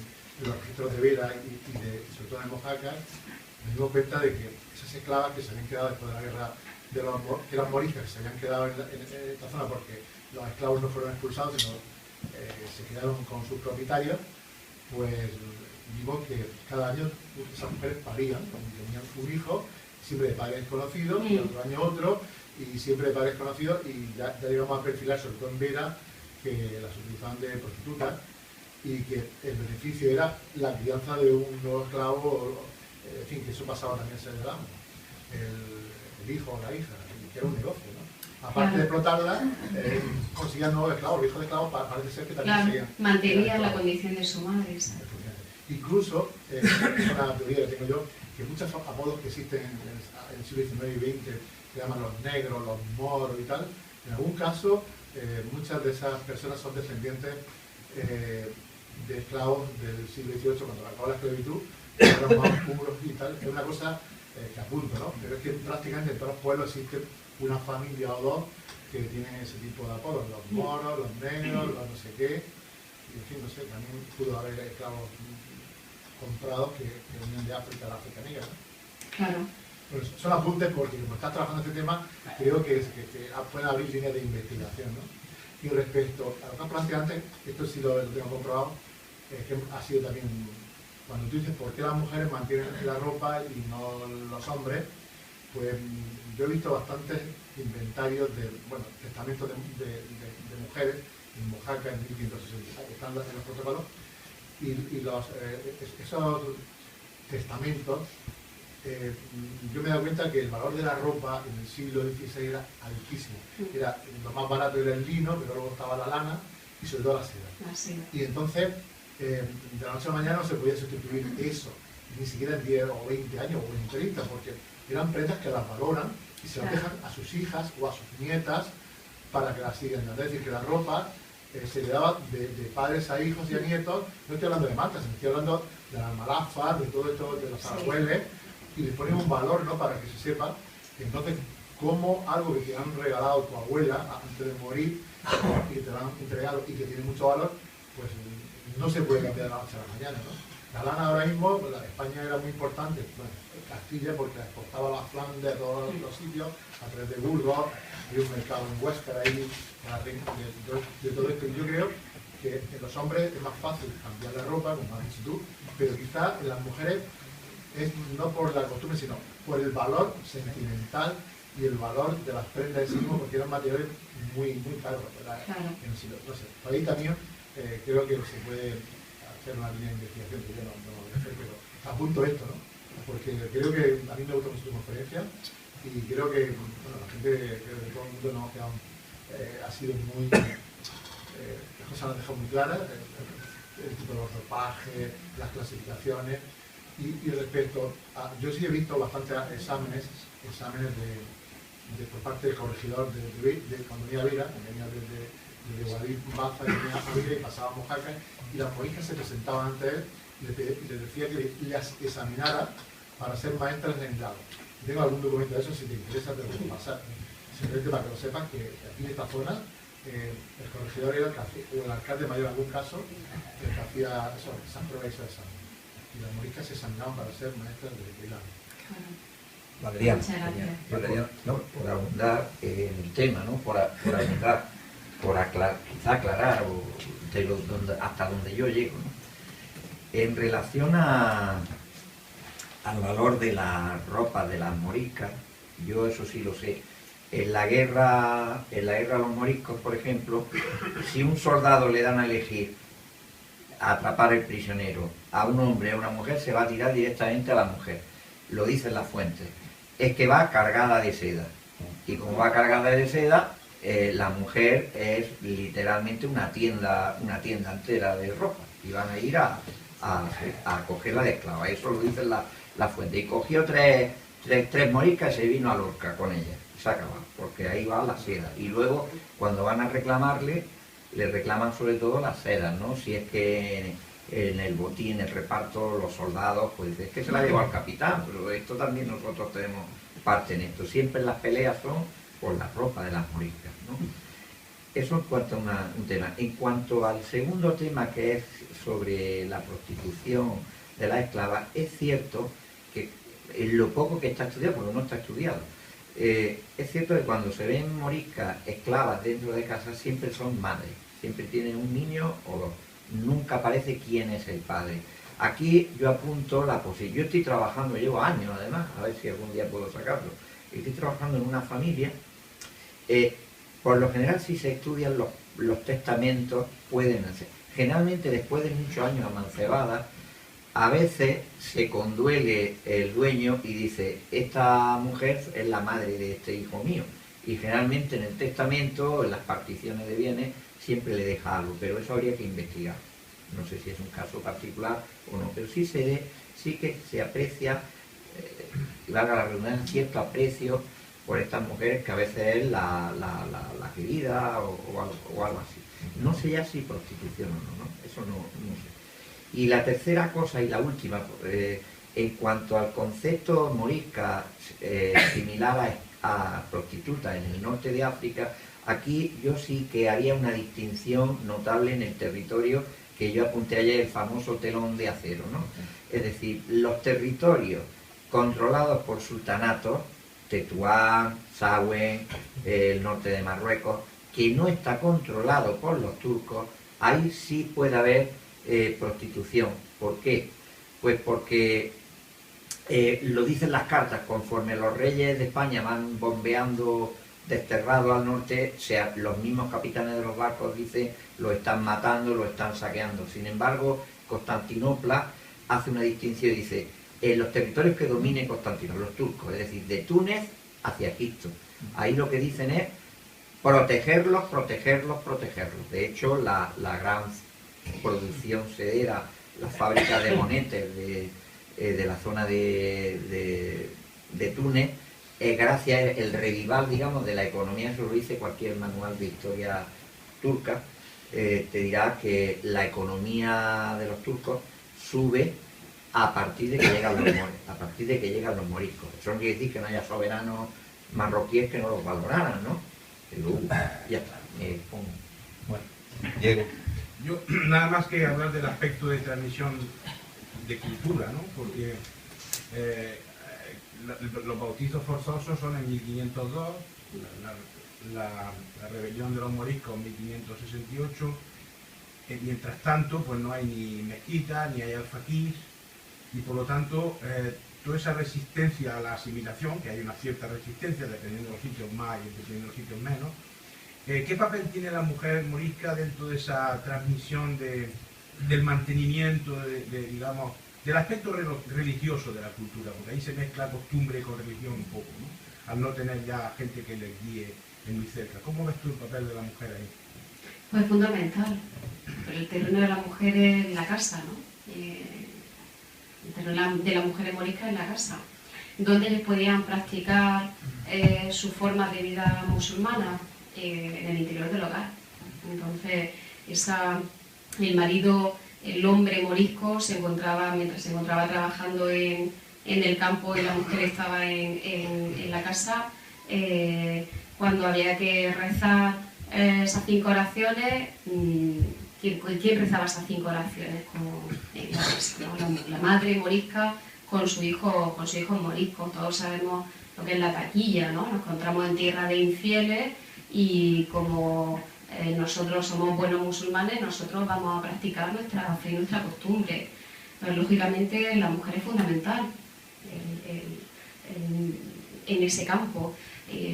S4: los registros de Vera y sobre todo en Mojácar, me di cuenta de que esas esclavas que se habían quedado después de la guerra que eran moriscas, que se habían quedado en esta zona porque los esclavos no fueron expulsados, sino se quedaron con sus propietarios, pues vimos que cada año esas mujeres parían, tenían un hijo, siempre de padres desconocidos, y otro año otro, y siempre de padres desconocidos, y ya llegamos a perfilar, sobre todo en Vera, que las utilizaban de prostitutas, y que el beneficio era la crianza de un nuevo esclavo, en fin, que eso pasaba también a ser el amo, el hijo o la hija, que era un negocio, ¿no? Aparte de explotarla, conseguían nuevos esclavos, los hijos de esclavos parece ser que también seguían.
S3: Mantenían la condición de su madre.
S4: Incluso, es una teoría que tengo yo, que muchos apodos que existen en el siglo XIX y XX, que llaman los negros, los moros y tal, en algún caso, muchas de esas personas son descendientes de esclavos del siglo XVIII, cuando acabó la esclavitud, eran más puros y tal. Es una cosa que apunto, ¿no? Pero es que prácticamente en todos los pueblos existe una familia o dos que tienen ese tipo de apodos, los moros, los negros, los no sé qué, y en fin, no sé, también pudo haber esclavos comprados que venían de África, la África negra, ¿no?
S3: Claro.
S4: Pues son apuntes porque como estás trabajando este tema, creo que pueden abrir líneas de investigación, ¿no? Y respecto a lo que has planteado antes, esto sí lo tengo comprobado, que ha sido también, cuando tú dices por qué las mujeres mantienen la ropa y no los hombres, pues yo he visto bastantes inventarios testamentos de mujeres en Mojácar en 1560, que están en los protocolos, y esos testamentos, yo me he dado cuenta que el valor de la ropa en el siglo XVI era altísimo. Lo más barato era el lino, pero luego estaba la lana y sobre todo la seda. Y entonces, de la noche a la mañana no se podía sustituir eso, ni siquiera en 10 o 20 años o en 30, porque eran prendas que las valoran y se las dejan a sus hijas o a sus nietas para que las sigan. Es decir, que la ropa se le daba de padres a hijos y a nietos. No estoy hablando de marcas, estoy hablando de las malafas, de todo esto, de los abuelos, y les ponen un valor, ¿no?, para que se sepa. Entonces, como algo que te han regalado tu abuela antes de morir y que te lo han entregado y que tiene mucho valor, pues no se puede cambiar de la noche a la mañana, ¿no? La lana ahora mismo, España era muy importante, Castilla, porque la exportaba a la Flandes, a todos los sitios, a través de Burgos, había un mercado en Huesca ahí, de todo esto. Y yo creo que en los hombres es más fácil cambiar la ropa, como has dicho tú, pero quizás en las mujeres es no por la costumbre, sino por el valor sentimental y el valor de las prendas de sí mismo, porque eran materiales muy, muy caros, ¿verdad? Claro. En el siglo, no sé, por ahí también creo que se puede hacer una línea de investigación, que yo no lo voy a hacer, pero apunto esto, ¿no? Porque creo que a mí me gusta mucho tu conferencia y creo que la gente, creo que todo el mundo ha sido muy, las cosas las han dejado muy claras, el tipo de ropaje, las clasificaciones, y respecto a, yo sí he visto bastantes exámenes por parte del corregidor de cuando venía a Vera, venía desde desde Guadí Baza y Ávila, y pasábamos Jaca, y las moriscas se presentaban ante él y le decía que las examinara para ser maestras de grado. Tengo algún documento de eso, si te interesa te lo puedo pasar. Simplemente para que lo sepan que aquí en esta zona el corregidor era o el alcalde mayor en algún caso, el que hacía esas pruebas y esos exámenes. Y las moriscas se examinaban para ser maestras de grado.
S5: Valeriano,
S3: Muchas gracias.
S5: Valeriano, no, por abundar en el tema, ¿no? por abundar, quizá aclarar hasta donde yo llego, ¿no? En relación al valor de la ropa de las moriscas, yo eso sí lo sé. En la guerra a los moriscos, por ejemplo, si un soldado le dan a elegir a atrapar el prisionero a un hombre o a una mujer, se va a tirar directamente a la mujer. Lo dicen las fuentes. Es que va cargada de seda. Y como va cargada de seda, la mujer es literalmente una tienda entera de ropa. Y van a ir a cogerla de esclava. Eso lo dicen las fuentes. Y cogió tres moriscas y se vino a Lorca con ella. Se acaba, porque ahí va la seda. Y luego, cuando van a reclamarle, le reclaman sobre todo las sedas, ¿no? Si es que en el botín, en el reparto, los soldados, pues es que se la llevó al capitán, pero esto también nosotros tenemos parte en esto. Siempre las peleas son por la ropa de las moriscas, ¿no? Eso en cuanto a un tema. En cuanto al segundo tema, que es sobre la prostitución de las esclavas, es cierto que en lo poco que está estudiado, porque no está estudiado, es cierto que cuando se ven moriscas esclavas dentro de casa siempre son madres, siempre tienen un niño o dos, nunca aparece quién es el padre. Aquí yo apunto la posibilidad, yo estoy trabajando, llevo años además, a ver si algún día puedo sacarlo, estoy trabajando en una familia, por lo general si se estudian los testamentos pueden hacer, generalmente después de muchos años amancebadas, a veces se conduele el dueño y dice, esta mujer es la madre de este hijo mío. Y generalmente en el testamento, en las particiones de bienes, siempre le deja algo, pero eso habría que investigar. No sé si es un caso particular o no, pero sí que se aprecia, y valga la redundancia, cierto aprecio por estas mujeres que a veces es la querida o algo así. No sé ya si prostitución o no, eso no sé. Y la tercera cosa y la última, en cuanto al concepto morisca similar a prostituta en el norte de África, aquí yo sí que haría una distinción notable en el territorio que yo apunté ayer, el famoso telón de acero, ¿no? Es decir, los territorios controlados por sultanatos, Tetuán, Sawen, el norte de Marruecos, que no está controlado por los turcos, ahí sí puede haber prostitución. ¿Por qué? Pues porque lo dicen las cartas, conforme los reyes de España van bombeando desterrados al norte, los mismos capitanes de los barcos dicen lo están matando, lo están saqueando. Sin embargo, Constantinopla hace una distinción y dice, en los territorios que domine Constantinopla, los turcos, es decir, de Túnez hacia Egipto. Ahí lo que dicen es protegerlos. De hecho, la gran producción sedera, las fábricas de monetes de la zona de Túnez, gracias al revival, digamos, de la economía, eso lo dice cualquier manual de historia turca, te dirá que la economía de los turcos sube a partir de que llegan los moriscos. Eso no quiere decir que no haya soberanos marroquíes que no los valoraran, ¿no? Pero ya está, me pongo.
S2: Bueno, Diego.
S6: Yo nada más que hablar del aspecto de transmisión de cultura, ¿no? Porque los bautizos forzosos son en 1502, la rebelión de los moriscos en 1568, mientras tanto pues no hay ni mezquita, ni hay alfaquís, y por lo tanto toda esa resistencia a la asimilación, que hay una cierta resistencia dependiendo de los sitios más y dependiendo de los sitios menos. ¿Qué papel tiene la mujer morisca dentro de esa transmisión del mantenimiento, digamos, del aspecto religioso de la cultura? Porque ahí se mezcla costumbre con religión un poco, ¿no? Al no tener ya gente que les guíe en muy cerca. ¿Cómo ves tú el papel de la mujer ahí?
S3: Pues fundamental. El terreno de la mujer es la casa, ¿no? El terreno de la mujer morisca es la casa, donde ellos podían practicar su forma de vida musulmana en el interior del hogar. Entonces, el marido, el hombre morisco, mientras se encontraba trabajando en el campo y la mujer estaba en la casa, cuando había que rezar esas 5 oraciones, ¿quién rezaba esas 5 oraciones? Como en la casa, ¿no? La madre morisca con su hijo morisco. Todos sabemos lo que es la taquilla, ¿no? Nos encontramos en tierra de infieles y como nosotros somos buenos musulmanes, nosotros vamos a practicar nuestra fe y nuestra costumbre. Pero lógicamente la mujer es fundamental en ese campo.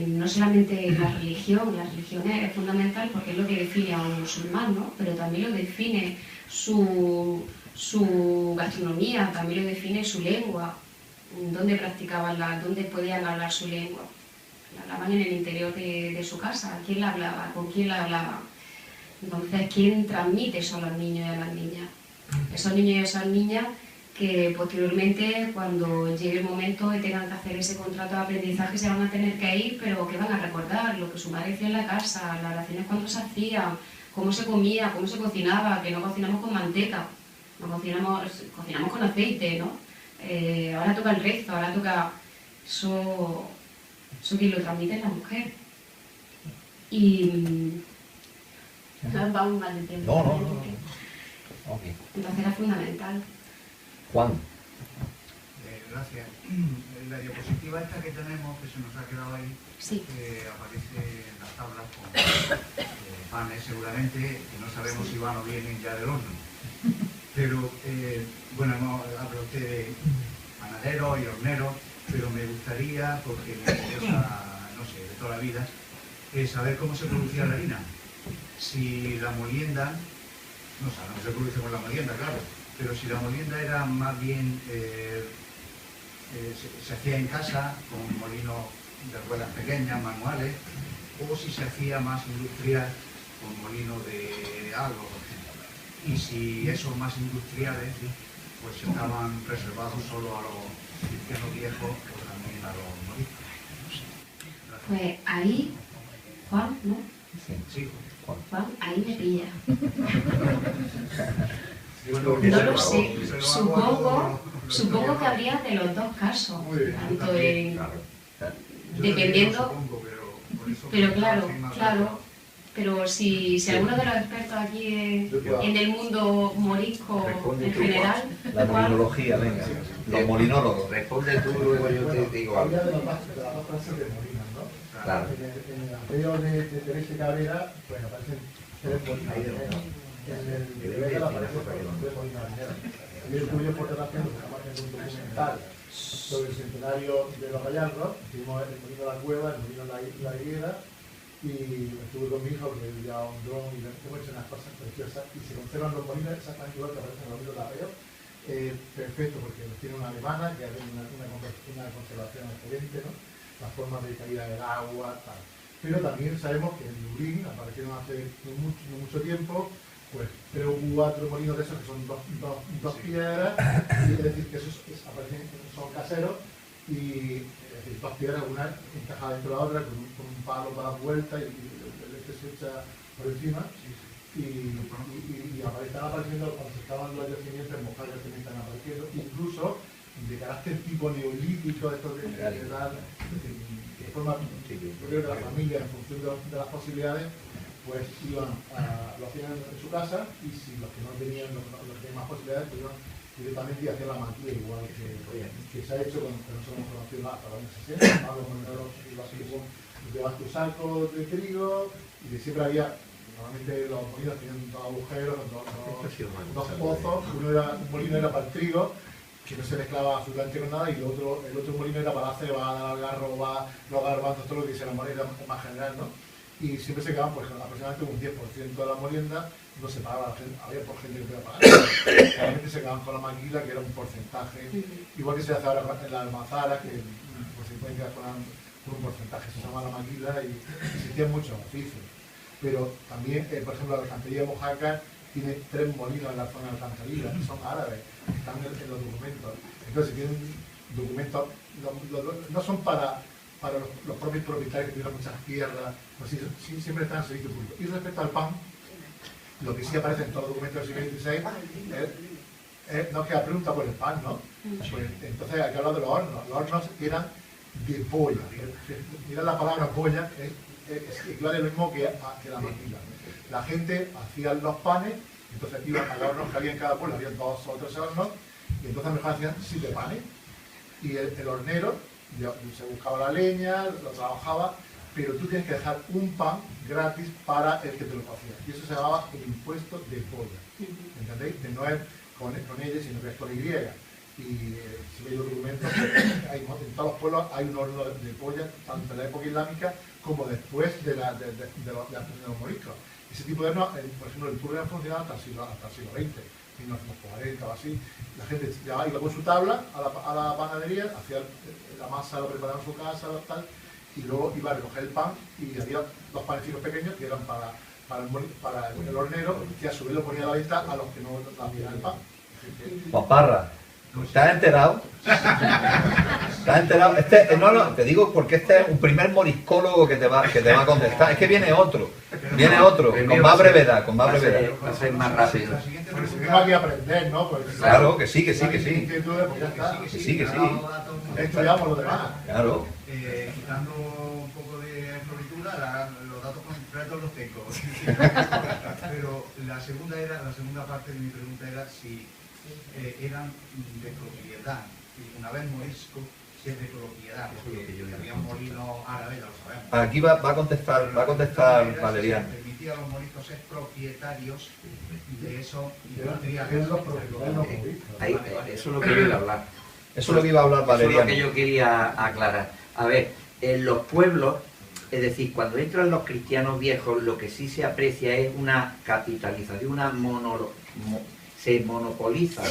S3: No solamente la religión es fundamental porque es lo que define a un musulmán, ¿no? Pero también lo define su gastronomía, también lo define su lengua, dónde podían hablar su lengua. La hablaban en el interior de su casa, ¿quién la hablaba? ¿Con quién la hablaba? Entonces, ¿quién transmite eso a los niños y a las niñas? Esos niños y esas niñas que posteriormente, cuando llegue el momento y tengan que hacer ese contrato de aprendizaje, se van a tener que ir, pero que van a recordar lo que su madre hacía en la casa, las oraciones cuando se hacían, cómo se comía, cómo se cocinaba, que no cocinamos con manteca, no cocinamos con aceite, ¿no? Ahora toca el rezo, ahora toca... Eso quien lo transmite es la mujer. Y... vamos mal de tiempo.
S5: No. Okay.
S3: Entonces era fundamental.
S5: Juan.
S7: Gracias. La diapositiva esta que tenemos, que se nos ha quedado ahí,
S3: sí.
S7: Aparece en las tablas con panes seguramente, que no sabemos si van o vienen ya del horno. Pero, bueno, habla usted de panadero y hornero, pero me gustaría, porque me interesa, no sé, de toda la vida, saber cómo se producía la harina. Si la molienda, no se produce con la molienda, claro, pero si la molienda era más bien, se hacía en casa, con molinos de ruedas pequeñas, manuales, o si se hacía más industrial, con molinos de algo, por ejemplo. Y si esos más industriales, pues estaban reservados solo a los cristianos viejos o también a los moriscos.
S3: Pues ahí, Juan, ¿no?
S5: Sí.
S3: Juan, ahí me pilla.
S7: Bueno,
S3: no lo sé, supongo que habría de los dos casos, tanto en... dependiendo... Pero claro, pero si alguno de los expertos aquí en el mundo morisco en general...
S2: La molinología, venga, los molinólogos.
S5: Responde tú, luego yo te digo algo.
S4: De las dos clases de molinos, ¿no?
S5: Claro.
S4: En el Evangelio de Teresa Cabrera, pues aparecen 3 molinos harineros. En el Vega aparecen 3 molinos harineros. Y el tuyo, por relación, que estamos haciendo un documental sobre el centenario de los Gallardos. Hicimos el molino de la Cueva, el molino de la Higuera, y estuve con mi hijo porque él llevaba un dron y hemos hecho unas cosas preciosas y se conservan los molinos exactamente igual que aparecen en los libros de Arreo. Perfecto, porque tiene una alemana que hace una conservación excelente, ¿no? Las formas de caída del agua, tal. Pero también sabemos que en Lurín aparecieron hace no mucho tiempo, pues 3 o 4 molinos de esos que son dos piedras, y es decir, que esos son caseros, y es decir, 2 piedras, una encajada dentro de la otra, con un palo para dar vuelta y el leche se echa por encima. Y están apareciendo, cuando se estaban los yacimientos, mojados también están apareciendo, incluso de carácter tipo neolítico, de edad, de forma, yo creo que la familia, en función de las posibilidades, pues lo hacían en su casa, y si los que no tenían, los que tenían más posibilidades, pues iban directamente y hacían la maquilla, igual que se ha hecho con nosotros hemos conocido hasta los años 60, Pablo Monedoro lo hacía con llevas tu saco de trigo, y que siempre había... Normalmente los molinos tenían 2 agujeros, 2 pozos. Un molino era para el trigo, que no se mezclaba absolutamente con nada, y el otro molino era para la cebada, el algarro, los garbanzos, todo lo que se la molienda más general, ¿no? Y siempre se quedaban, pues, aproximadamente un 10% de la molienda, no se pagaba, había por gente que podía pagar. Realmente se quedaban con la maquila, que era un porcentaje, igual que se hace ahora en la almazara, que pues, se pueden quedar con un porcentaje, se llama la maquila, y existían muchos oficios. Pero también, por ejemplo, la alcantarilla de Mojácar tiene 3 molinos en la zona de alcantarilla, que son árabes, que están en los documentos. Entonces, tienen documentos, no son para los propios propietarios que tienen muchas tierras, pues sí, siempre están en servicio público. Y respecto al pan, Lo que sí aparece en todos los documentos del siglo XVI no es que la pregunta por el pan, ¿no? Pues, entonces hay que hablar de los hornos. Los hornos eran de polla. Mira la palabra polla, es equivale lo mismo que la maquila. La gente hacía los panes, entonces iban a los hornos que había en cada pueblo, había 2 o 3 hornos, y entonces mejor hacían 7 panes. Y el hornero se buscaba la leña, lo trabajaba, pero tú tienes que dejar un pan gratis para el que te lo hacía. Y eso se llamaba el impuesto de polla. ¿Entendéis? Que no es con ella, sino que es con Y. Y si veis los documentos, en todos los pueblos hay un horno de polla, tanto en la época islámica como después de los moriscos. Ese tipo de hornos, por ejemplo, el Túnez funcionaba hasta el siglo XX, 1940 o así. La gente iba con su tabla a la panadería, hacía la masa, lo preparaba en su casa, tal, y luego iba a recoger el pan y había 2 panecitos pequeños que eran para el hornero, que a su vez lo ponía a la venta a los que no hacían el pan.
S2: Juan Parra, ¿te has enterado? ¿Te has enterado? No, te digo porque este es un primer moriscólogo que te va a contestar. Es que viene otro, con más brevedad,
S5: Va a ser más rápido.
S4: Pero si vengo aquí a aprender, ¿no? Pues,
S2: claro, que sí.
S4: Pues ya está.
S2: Que sí.
S4: Estudiamos lo demás.
S2: Claro.
S7: Quitando un poco de floritura, los datos concretos los tengo. Pero la segunda parte de mi pregunta era si eran de propiedad. Y una vez morisco, si es de propiedad, porque había un molino árabe, ya lo sabemos.
S2: Aquí va a contestar Valeriano.
S7: Si permitía a los moriscos ser propietarios de eso, y no
S4: Eso
S5: es lo que yo iba a hablar.
S2: Eso es lo que iba a hablar Valeriano.
S5: Eso es lo que yo quería aclarar. A ver, en los pueblos, es decir, cuando entran los cristianos viejos, lo que sí se aprecia es una capitalización, se monopolizan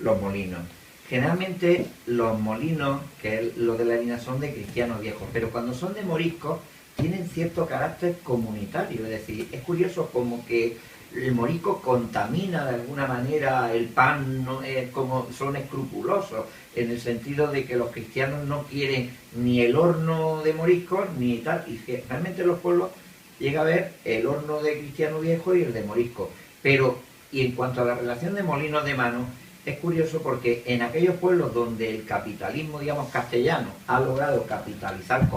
S5: los molinos. Generalmente los molinos, que es lo de la harina, son de cristianos viejos, pero cuando son de moriscos tienen cierto carácter comunitario. Es decir, es curioso como que el morisco contamina de alguna manera el pan, no es como son escrupulosos, en el sentido de que los cristianos no quieren ni el horno de moriscos ni tal, y que realmente en los pueblos llega a ver el horno de cristiano viejo y el de morisco. Pero, y en cuanto a la relación de molinos de mano, es curioso porque en aquellos pueblos donde el capitalismo, digamos, castellano ha logrado capitalizar,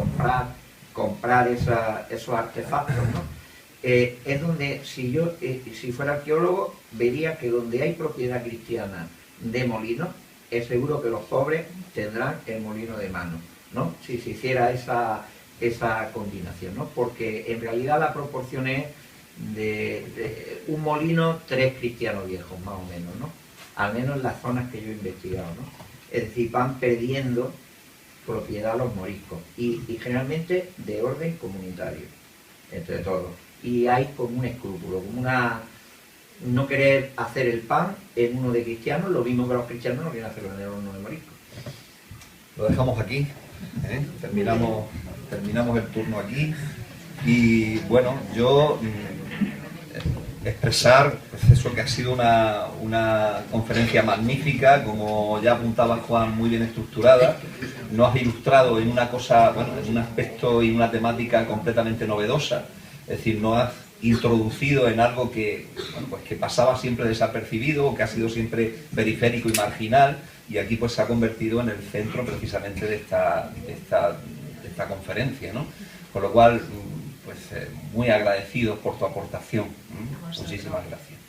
S5: comprar esos artefactos, ¿no? Es donde, si fuera arqueólogo, vería que donde hay propiedad cristiana de molino, es seguro que los pobres tendrán el molino de mano, ¿no? Si se hiciera esa combinación, ¿no? Porque en realidad la proporción es de un molino, 3 cristianos viejos, más o menos, ¿no? Al menos en las zonas que yo he investigado, ¿no? Es decir, van perdiendo propiedad los moriscos y generalmente de orden comunitario, entre todos. Y hay como un escrúpulo, como no querer hacer el pan en uno de cristianos, lo mismo que los cristianos no quieren hacerlo en el horno de morisco.
S2: Lo dejamos aquí, terminamos el turno aquí y bueno, yo expresar pues eso, que ha sido una conferencia magnífica, como ya apuntaba Juan, muy bien estructurada. Nos has ilustrado en una cosa, bueno, en un aspecto y una temática completamente novedosa. Es decir, nos has introducido en algo que, bueno, pues que pasaba siempre desapercibido, que ha sido siempre periférico y marginal, y aquí pues se ha convertido en el centro precisamente de esta conferencia, ¿no? Con lo cual, pues muy agradecidos por tu aportación. Muchísimas gracias.